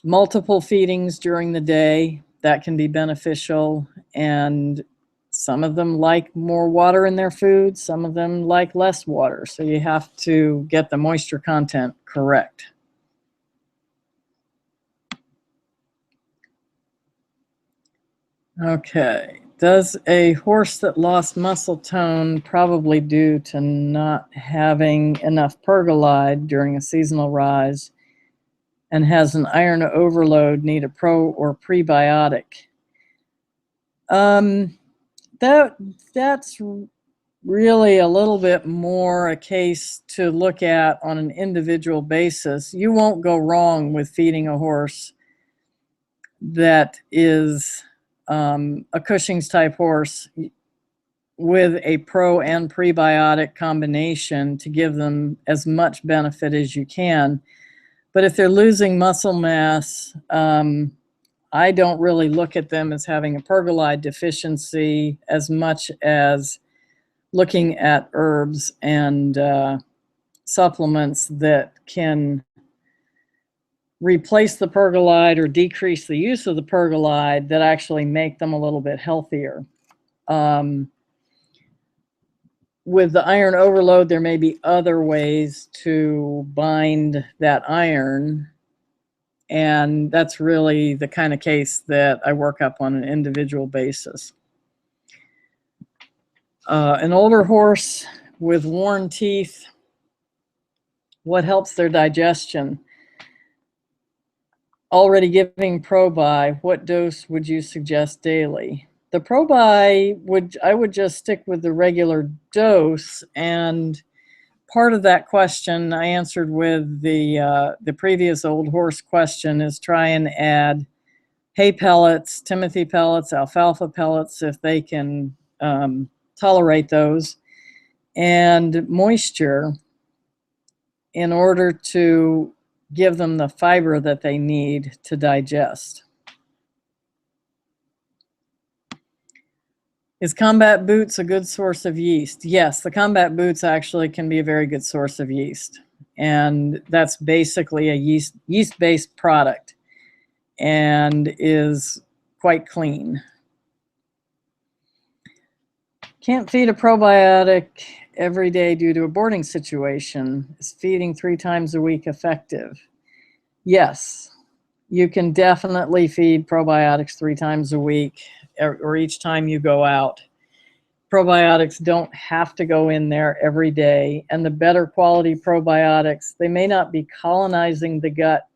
multiple feedings during the day, that can be beneficial. And some of them like more water in their food, some of them like less water. So you have to get the moisture content correct. Okay. Does a horse that lost muscle tone, probably due to not having enough pergolide during a seasonal rise, and has an iron overload, need a pro or prebiotic? That's really a little bit more a case to look at on an individual basis. You won't go wrong with feeding a horse that is a Cushing's type horse with a pro and prebiotic combination to give them as much benefit as you can. But if they're losing muscle mass, I don't really look at them as having a pergolide deficiency as much as looking at herbs and supplements that can replace the pergolide or decrease the use of the pergolide that actually make them a little bit healthier. With the iron overload, there may be other ways to bind that iron, and that's really the kind of case that I work up on an individual basis. An older horse with worn teeth, what helps their digestion? Already giving Probi, what dose would you suggest daily? The Probi, I would just stick with the regular dose, and part of that question I answered with the previous old horse question is try and add hay pellets, Timothy pellets, alfalfa pellets, if they can tolerate those, and moisture in order to give them the fiber that they need to digest. Is combat boots a good source of yeast? Yes, the combat boots actually can be a very good source of yeast. And that's basically a yeast-based product and is quite clean. Can't feed a probiotic every day due to a boarding situation. Is feeding 3 times a week effective? Yes, you can definitely feed probiotics 3 times a week or each time you go out. Probiotics don't have to go in there every day, and the better quality probiotics, they may not be colonizing the gut,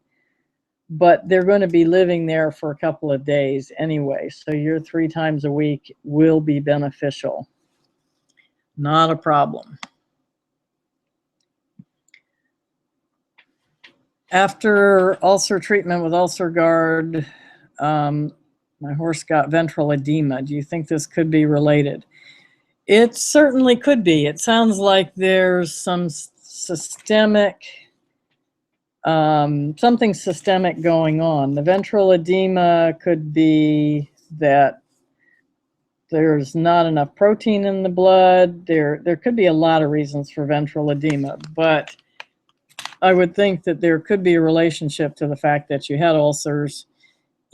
but they're going to be living there for a couple of days anyway, so your 3 times a week will be beneficial. Not a problem. After ulcer treatment with Ulcer Guard, my horse got ventral edema. Do you think this could be related? It certainly could be. It sounds like there's some systemic, something systemic going on. The ventral edema could be that there's not enough protein in the blood. There could be a lot of reasons for ventral edema, but I would think that there could be a relationship to the fact that you had ulcers,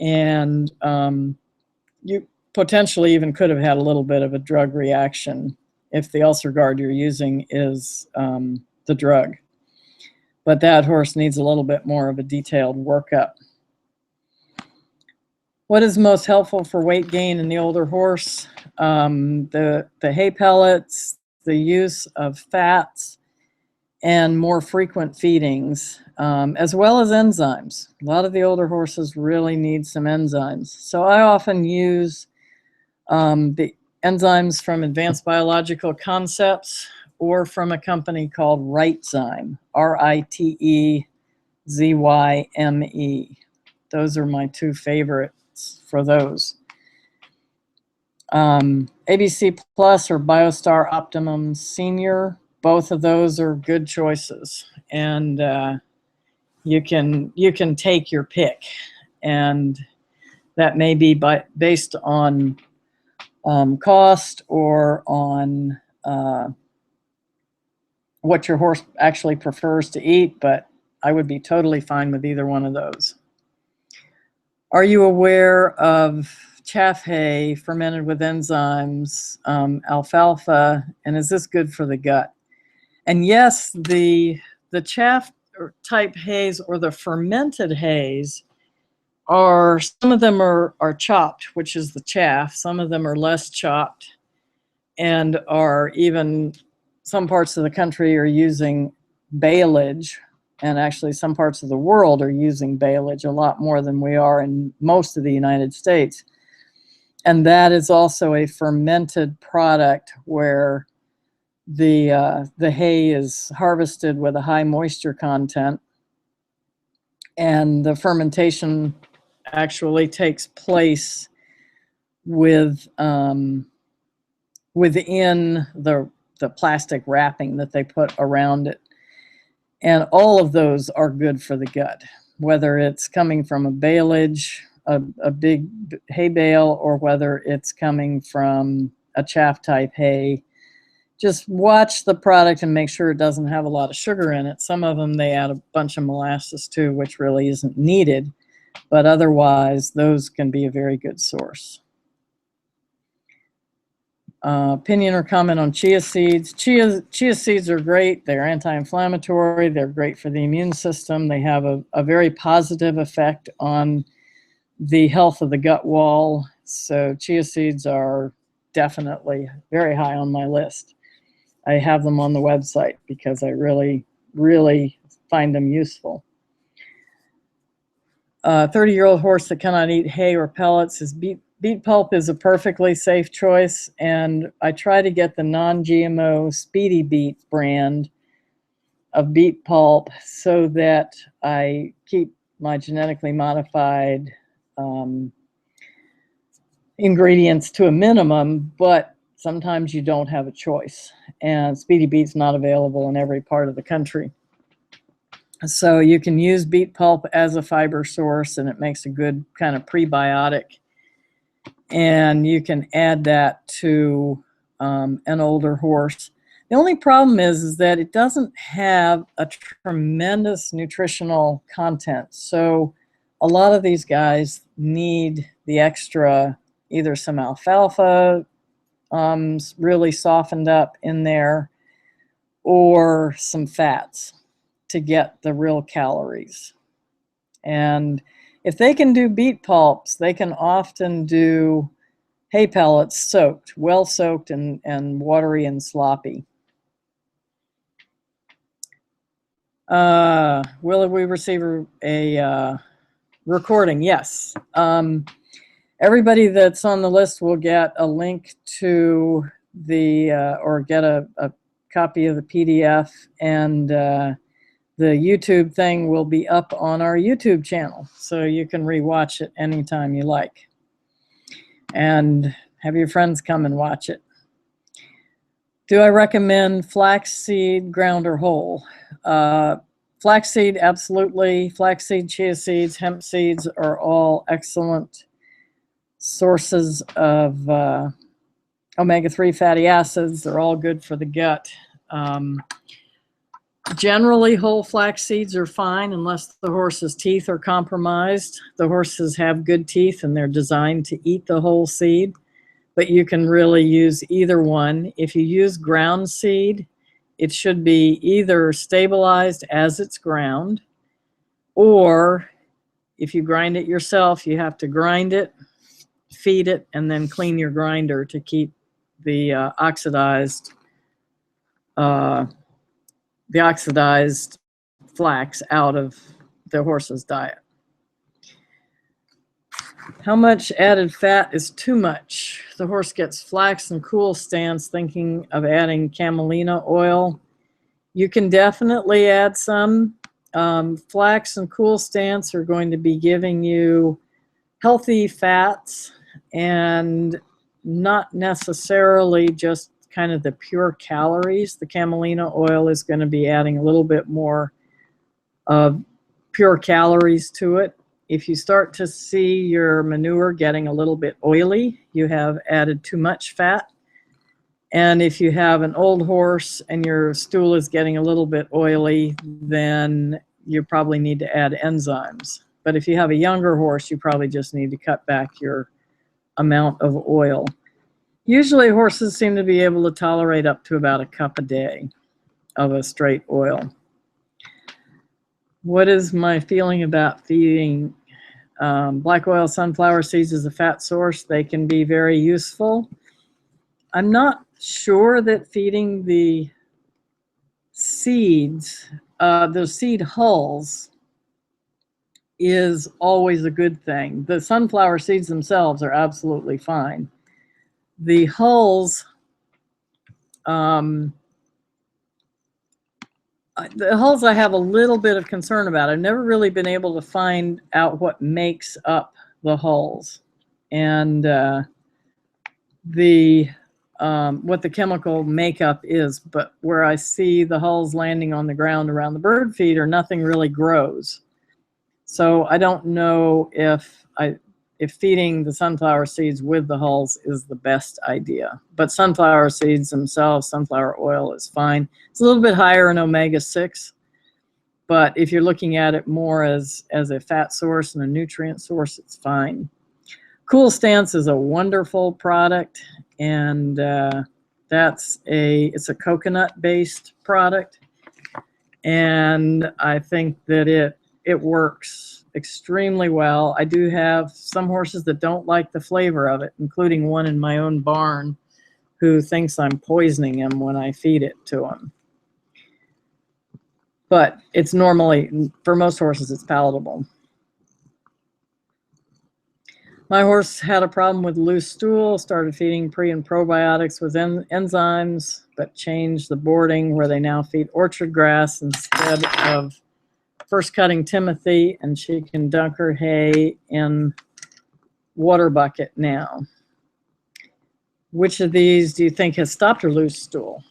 and you potentially even could have had a little bit of a drug reaction if the Ulcer Guard you're using is the drug. But that horse needs a little bit more of a detailed workup. What is most helpful for weight gain in the older horse? The hay pellets, the use of fats, and more frequent feedings, as well as enzymes. A lot of the older horses really need some enzymes. So I often use the enzymes from Advanced Biological Concepts or from a company called Rightzyme, RitezYme. Those are my two favorites for those. ABC Plus or BioStar Optimum Senior, both of those are good choices, and you can take your pick, and that may be based on cost or on what your horse actually prefers to eat, but I would be totally fine with either one of those. Are you aware of chaff hay fermented with enzymes, alfalfa, and is this good for the gut? And yes, the chaff type hays or the fermented hays are, some of them are chopped, which is the chaff. Some of them are less chopped, and are even, some parts of the country are using baleage, and actually some parts of the world are using baleage a lot more than we are in most of the United States. And that is also a fermented product where the hay is harvested with a high moisture content, and the fermentation actually takes place within the plastic wrapping that they put around it. And all of those are good for the gut, whether it's coming from a baleage, a big hay bale, or whether it's coming from a chaff type hay. Just watch the product and make sure it doesn't have a lot of sugar in it. Some of them, they add a bunch of molasses too, which really isn't needed, but otherwise those can be a very good source. Opinion or comment on chia seeds. Chia seeds are great. They're anti-inflammatory. They're great for the immune system. They have a very positive effect on the health of the gut wall. So chia seeds are definitely very high on my list. I have them on the website because I really, really find them useful. 30-year-old horse that cannot eat hay or pellets is beet pulp is a perfectly safe choice, and I try to get the non-GMO Speedy Beet brand of beet pulp so that I keep my genetically modified ingredients to a minimum, but sometimes you don't have a choice, and Speedy Beet's not available in every part of the country. So you can use beet pulp as a fiber source, and it makes a good kind of prebiotic. And you can add that to an older horse. The only problem is that it doesn't have a tremendous nutritional content. So a lot of these guys need the extra, either some alfalfa really softened up in there, or some fats to get the real calories. And if they can do beet pulps, they can often do hay pellets soaked, well soaked and watery and sloppy. Will we receive a recording? Yes. Everybody that's on the list will get a link to the, or get a copy of the PDF, and the YouTube thing will be up on our YouTube channel, so you can rewatch it anytime you like. And have your friends come and watch it. Do I recommend flaxseed ground or whole? Flaxseed, absolutely. Flaxseed, chia seeds, hemp seeds are all excellent sources of omega-3 fatty acids. They're all good for the gut. Generally, whole flax seeds are fine unless the horse's teeth are compromised. The horses have good teeth and they're designed to eat the whole seed, but you can really use either one. If you use ground seed, it should be either stabilized as it's ground, or if you grind it yourself, you have to grind it, feed it, and then clean your grinder to keep the oxidized the oxidized flax out of the horse's diet. How much added fat is too much? The horse gets flax and cool stance thinking of adding camelina oil. You can definitely add some. Flax and cool stance are going to be giving you healthy fats and not necessarily just kind of the pure calories. The camelina oil is going to be adding a little bit more of pure calories to it. If you start to see your manure getting a little bit oily, you have added too much fat. And if you have an old horse and your stool is getting a little bit oily, then you probably need to add enzymes. But if you have a younger horse, you probably just need to cut back your amount of oil. Usually horses seem to be able to tolerate up to about a cup a day of a straight oil. What is my feeling about feeding black oil sunflower seeds as a fat source? They can be very useful. I'm not sure that feeding the seeds, the seed hulls, is always a good thing. The sunflower seeds themselves are absolutely fine. The hulls, I have a little bit of concern about. I've never really been able to find out what makes up the hulls and what the chemical makeup is. But where I see the hulls landing on the ground around the bird feeder, nothing really grows. So I don't know if feeding the sunflower seeds with the hulls is the best idea. But sunflower seeds themselves, sunflower oil is fine. It's a little bit higher in omega-6, but if you're looking at it more as a fat source and a nutrient source, it's fine. Cool Stance is a wonderful product, and it's a coconut-based product, and I think that it works extremely well. I do have some horses that don't like the flavor of it, including one in my own barn who thinks I'm poisoning him when I feed it to him. But it's normally, for most horses, it's palatable. My horse had a problem with loose stool, started feeding pre and probiotics with enzymes, but changed the boarding where they now feed orchard grass instead of first cutting Timothy, and she can dunk her hay in water bucket now. Which of these do you think has stopped her loose stool?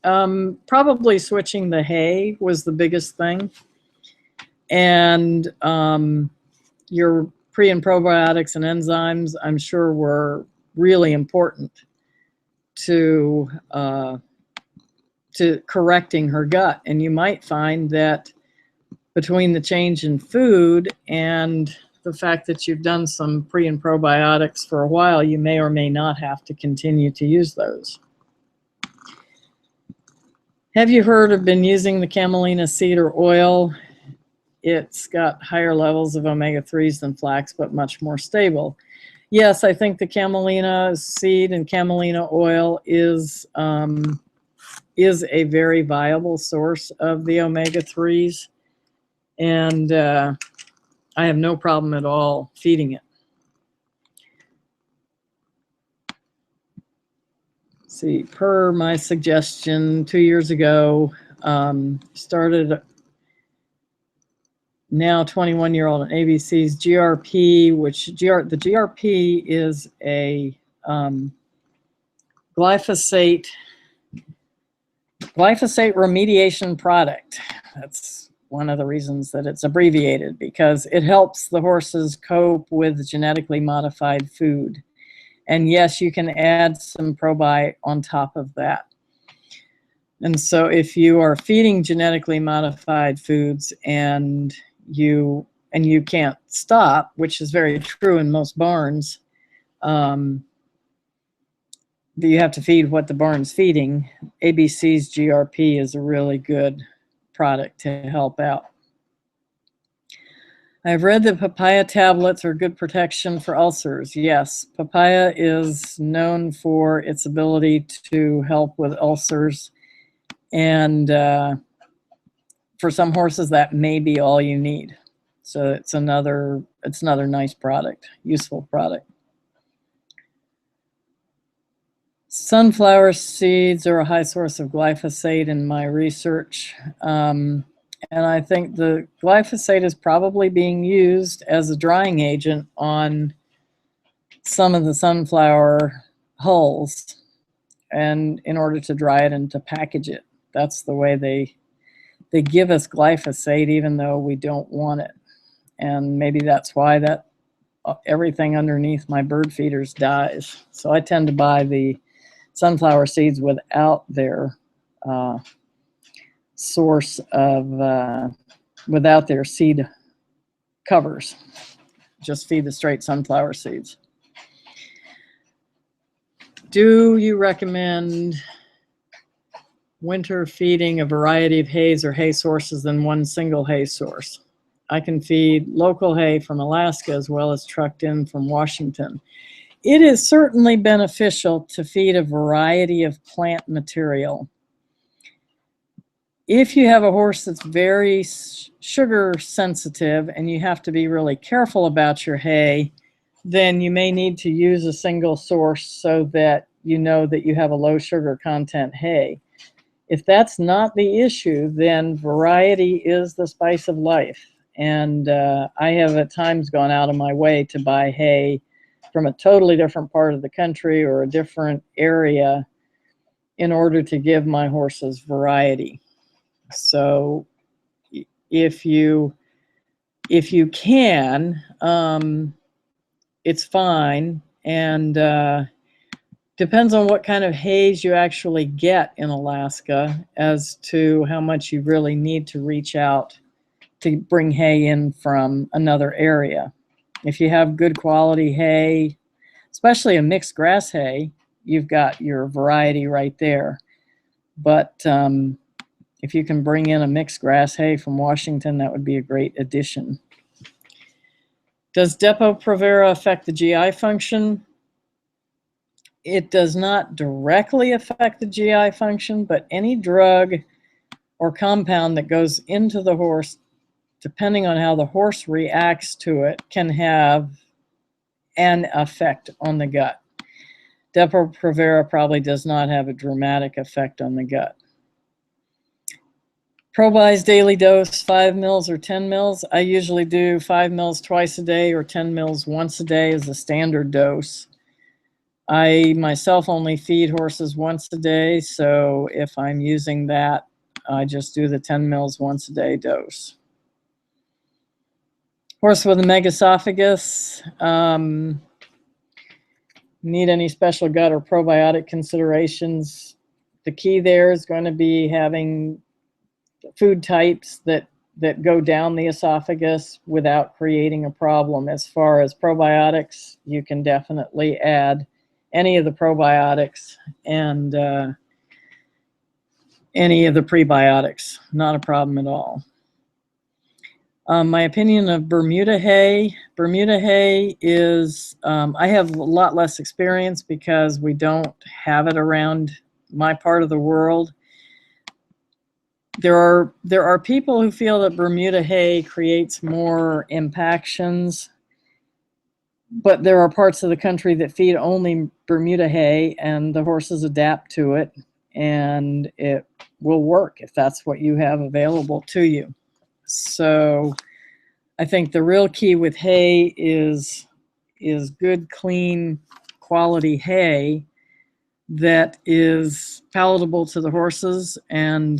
Probably switching the hay was the biggest thing. And your pre and probiotics and enzymes, I'm sure, were really important to correcting her gut. And you might find that between the change in food and the fact that you've done some pre and probiotics for a while, you may or may not have to continue to use those. Have you heard of been using the camelina seed or oil? It's got higher levels of omega-3s than flax, but much more stable. Yes, I think the camelina seed and camelina oil is a very viable source of the omega-3s. And I have no problem at all feeding it. See, per my suggestion 2 years ago, started now 21-year-old on ABC's GRP, which the GRP is a glyphosate remediation product. That's one of the reasons that it's abbreviated, because it helps the horses cope with genetically modified food. And yes, you can add some probi on top of that. And so if you are feeding genetically modified foods and you can't stop, which is very true in most barns, you have to feed what the barn's feeding. ABC's GRP is a really good product to help out. I've read that papaya tablets are good protection for ulcers. Yes, papaya is known for its ability to help with ulcers, and for some horses, that may be all you need. So it's another nice product, useful product. Sunflower seeds are a high source of glyphosate in my research. And I think the glyphosate is probably being used as a drying agent on some of the sunflower hulls, and in order to dry it and to package it. That's the way they give us glyphosate even though we don't want it. And maybe that's why that everything underneath my bird feeders dies. So I tend to buy the sunflower seeds without their source of, without their seed covers. Just feed the straight sunflower seeds. Do you recommend winter feeding a variety of hays or hay sources than one single hay source? I can feed local hay from Alaska as well as trucked in from Washington. It is certainly beneficial to feed a variety of plant material. If you have a horse that's very sugar sensitive and you have to be really careful about your hay, then you may need to use a single source so that you know that you have a low sugar content hay. If that's not the issue, then variety is the spice of life. And I have at times gone out of my way to buy hay from a totally different part of the country or a different area in order to give my horses variety. So if you can, it's fine, and depends on what kind of hays you actually get in Alaska as to how much you really need to reach out to bring hay in from another area. If you have good quality hay, especially a mixed grass hay, you've got your variety right there. But if you can bring in a mixed grass hay from Washington, that would be a great addition. Does Depo-Provera affect the GI function? It does not directly affect the GI function, but any drug or compound that goes into the horse, depending on how the horse reacts to it, can have an effect on the gut. Depo-Provera probably does not have a dramatic effect on the gut. Probiotics daily dose, 5 mils or 10 mils. I usually do 5 mils twice a day or 10 mils once a day as a standard dose. I myself only feed horses once a day, so if I'm using that, I just do the 10 mils once a day dose. Horse with a megaesophagus, need any special gut or probiotic considerations? The key there is going to be having food types that go down the esophagus without creating a problem. As far as probiotics, you can definitely add any of the probiotics and any of the prebiotics. Not a problem at all. My opinion of Bermuda hay. Bermuda hay is, I have a lot less experience because we don't have it around my part of the world. There are people who feel that Bermuda hay creates more impactions, but there are parts of the country that feed only Bermuda hay and the horses adapt to it, and it will work if that's what you have available to you. So I think the real key with hay is good, clean, quality hay that is palatable to the horses and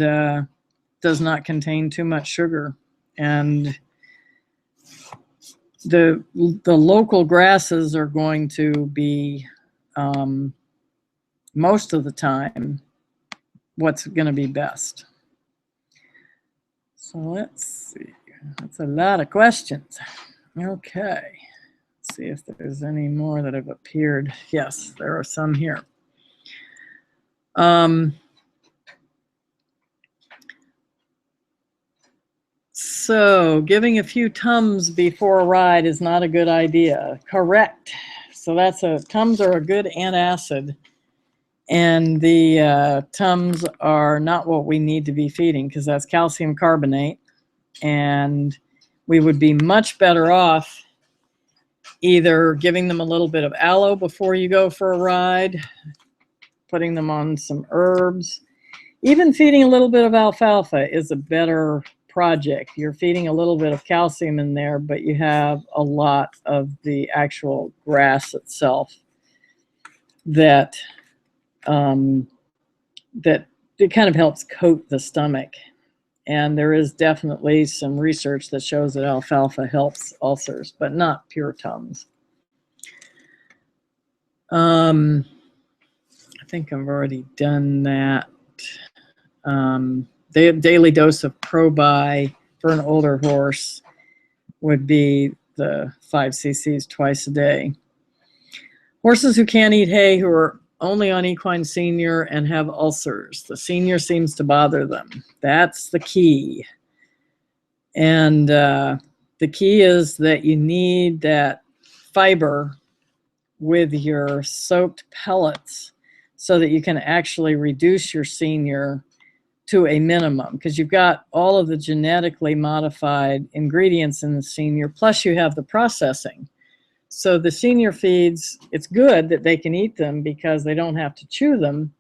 does not contain too much sugar. And the local grasses are going to be, most of the time, what's going to be best. So let's see. That's a lot of questions. Okay. Let's see if there's any more that have appeared. Yes, there are some here. So giving a few Tums before a ride is not a good idea. Correct. So Tums are a good antacid. And the Tums are not what we need to be feeding, because that's calcium carbonate. And we would be much better off either giving them a little bit of aloe before you go for a ride, putting them on some herbs. Even feeding a little bit of alfalfa is a better project. You're feeding a little bit of calcium in there, but you have a lot of the actual grass itself that that it kind of helps coat the stomach. And there is definitely some research that shows that alfalfa helps ulcers, but not pure Tums. I think I've already done that. The daily dose of Probi for an older horse would be the 5 cc's twice a day. Horses who can't eat hay, who are only on equine senior and have ulcers. The senior seems to bother them. That's the key. And the key is that you need that fiber with your soaked pellets so that you can actually reduce your senior to a minimum, because you've got all of the genetically modified ingredients in the senior, plus you have the processing. So the senior feeds, it's good that they can eat them because they don't have to chew them,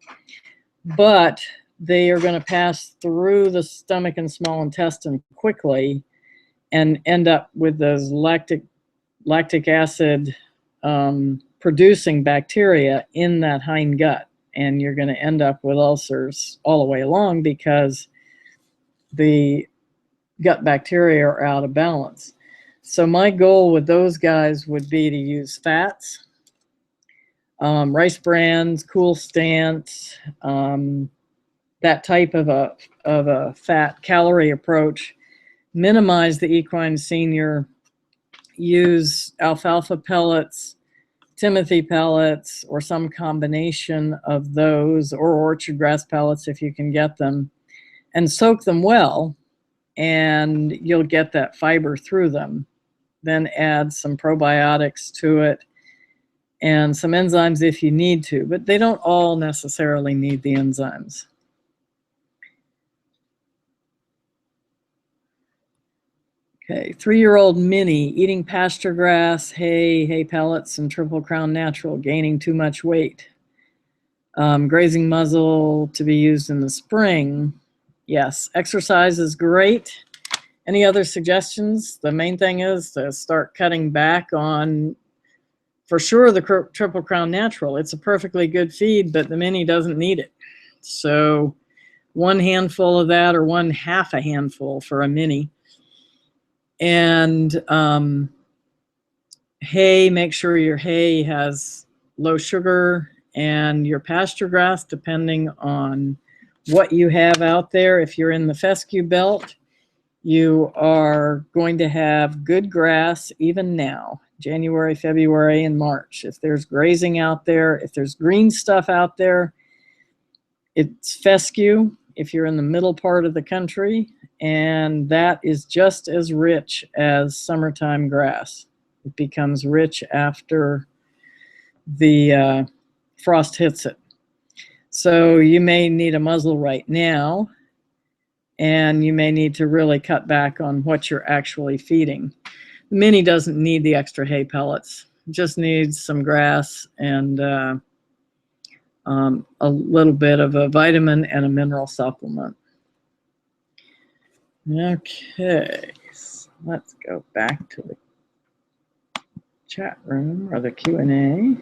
but they are going to pass through the stomach and small intestine quickly and end up with those lactic acid producing bacteria in that hind gut. And you're going to end up with ulcers all the way along because the gut bacteria are out of balance. So my goal with those guys would be to use fats, rice brands, cool stance, that type of a fat calorie approach. Minimize the equine senior. Use alfalfa pellets, Timothy pellets, or some combination of those, or orchard grass pellets if you can get them, and soak them well, and you'll get that fiber through them. Then add some probiotics to it and some enzymes if you need to, but they don't all necessarily need the enzymes. Okay, 3-year-old Minnie eating pasture grass, hay pellets, and Triple Crown Natural, gaining too much weight. Grazing muzzle to be used in the spring. Yes, exercise is great. Any other suggestions? The main thing is to start cutting back on, for sure, the Triple Crown Natural. It's a perfectly good feed, but the Minnie doesn't need it. So 1 handful of that, or 1/2 a handful for a Minnie. And hay, make sure your hay has low sugar, and your pasture grass, depending on what you have out there. If you're in the fescue belt, you are going to have good grass even now, January, February, and March. If there's grazing out there, if there's green stuff out there, it's fescue if you're in the middle part of the country, and that is just as rich as summertime grass. It becomes rich after the frost hits it. So you may need a muzzle right now, and you may need to really cut back on what you're actually feeding. The Minnie doesn't need the extra hay pellets. It just needs some grass and a little bit of a vitamin and a mineral supplement. Okay, so let's go back to the chat room, or the Q&A,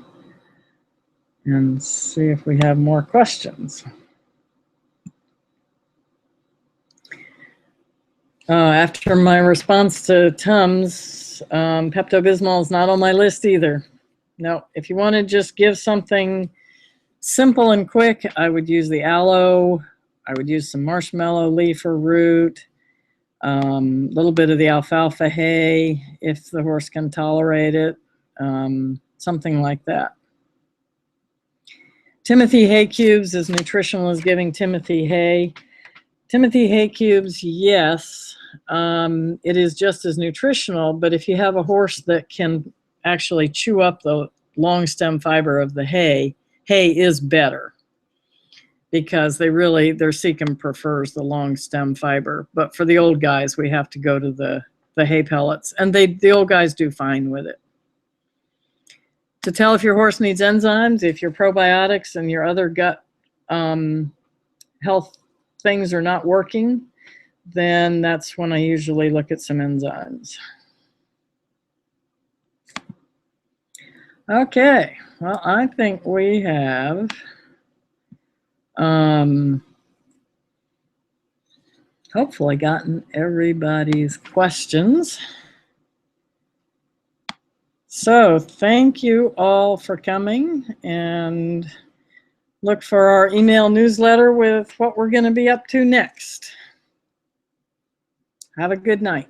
and see if we have more questions. After my response to Tums, Pepto-Bismol is not on my list either. No, if you want to just give something simple and quick, I would use the aloe. I would use some marshmallow leaf or root, a little bit of the alfalfa hay if the horse can tolerate it, something like that. Timothy hay cubes is nutritional as giving Timothy hay. Timothy hay cubes, yes, it is just as nutritional, but if you have a horse that can actually chew up the long stem fiber of the hay, hay is better. because their cecum prefers the long stem fiber. But for the old guys, we have to go to the hay pellets, and the old guys do fine with it. To tell if your horse needs enzymes, if your probiotics and your other gut health things are not working, then that's when I usually look at some enzymes. Okay, well, I think we have hopefully gotten everybody's questions. So thank you all for coming, and look for our email newsletter with what we're going to be up to next. Have a good night.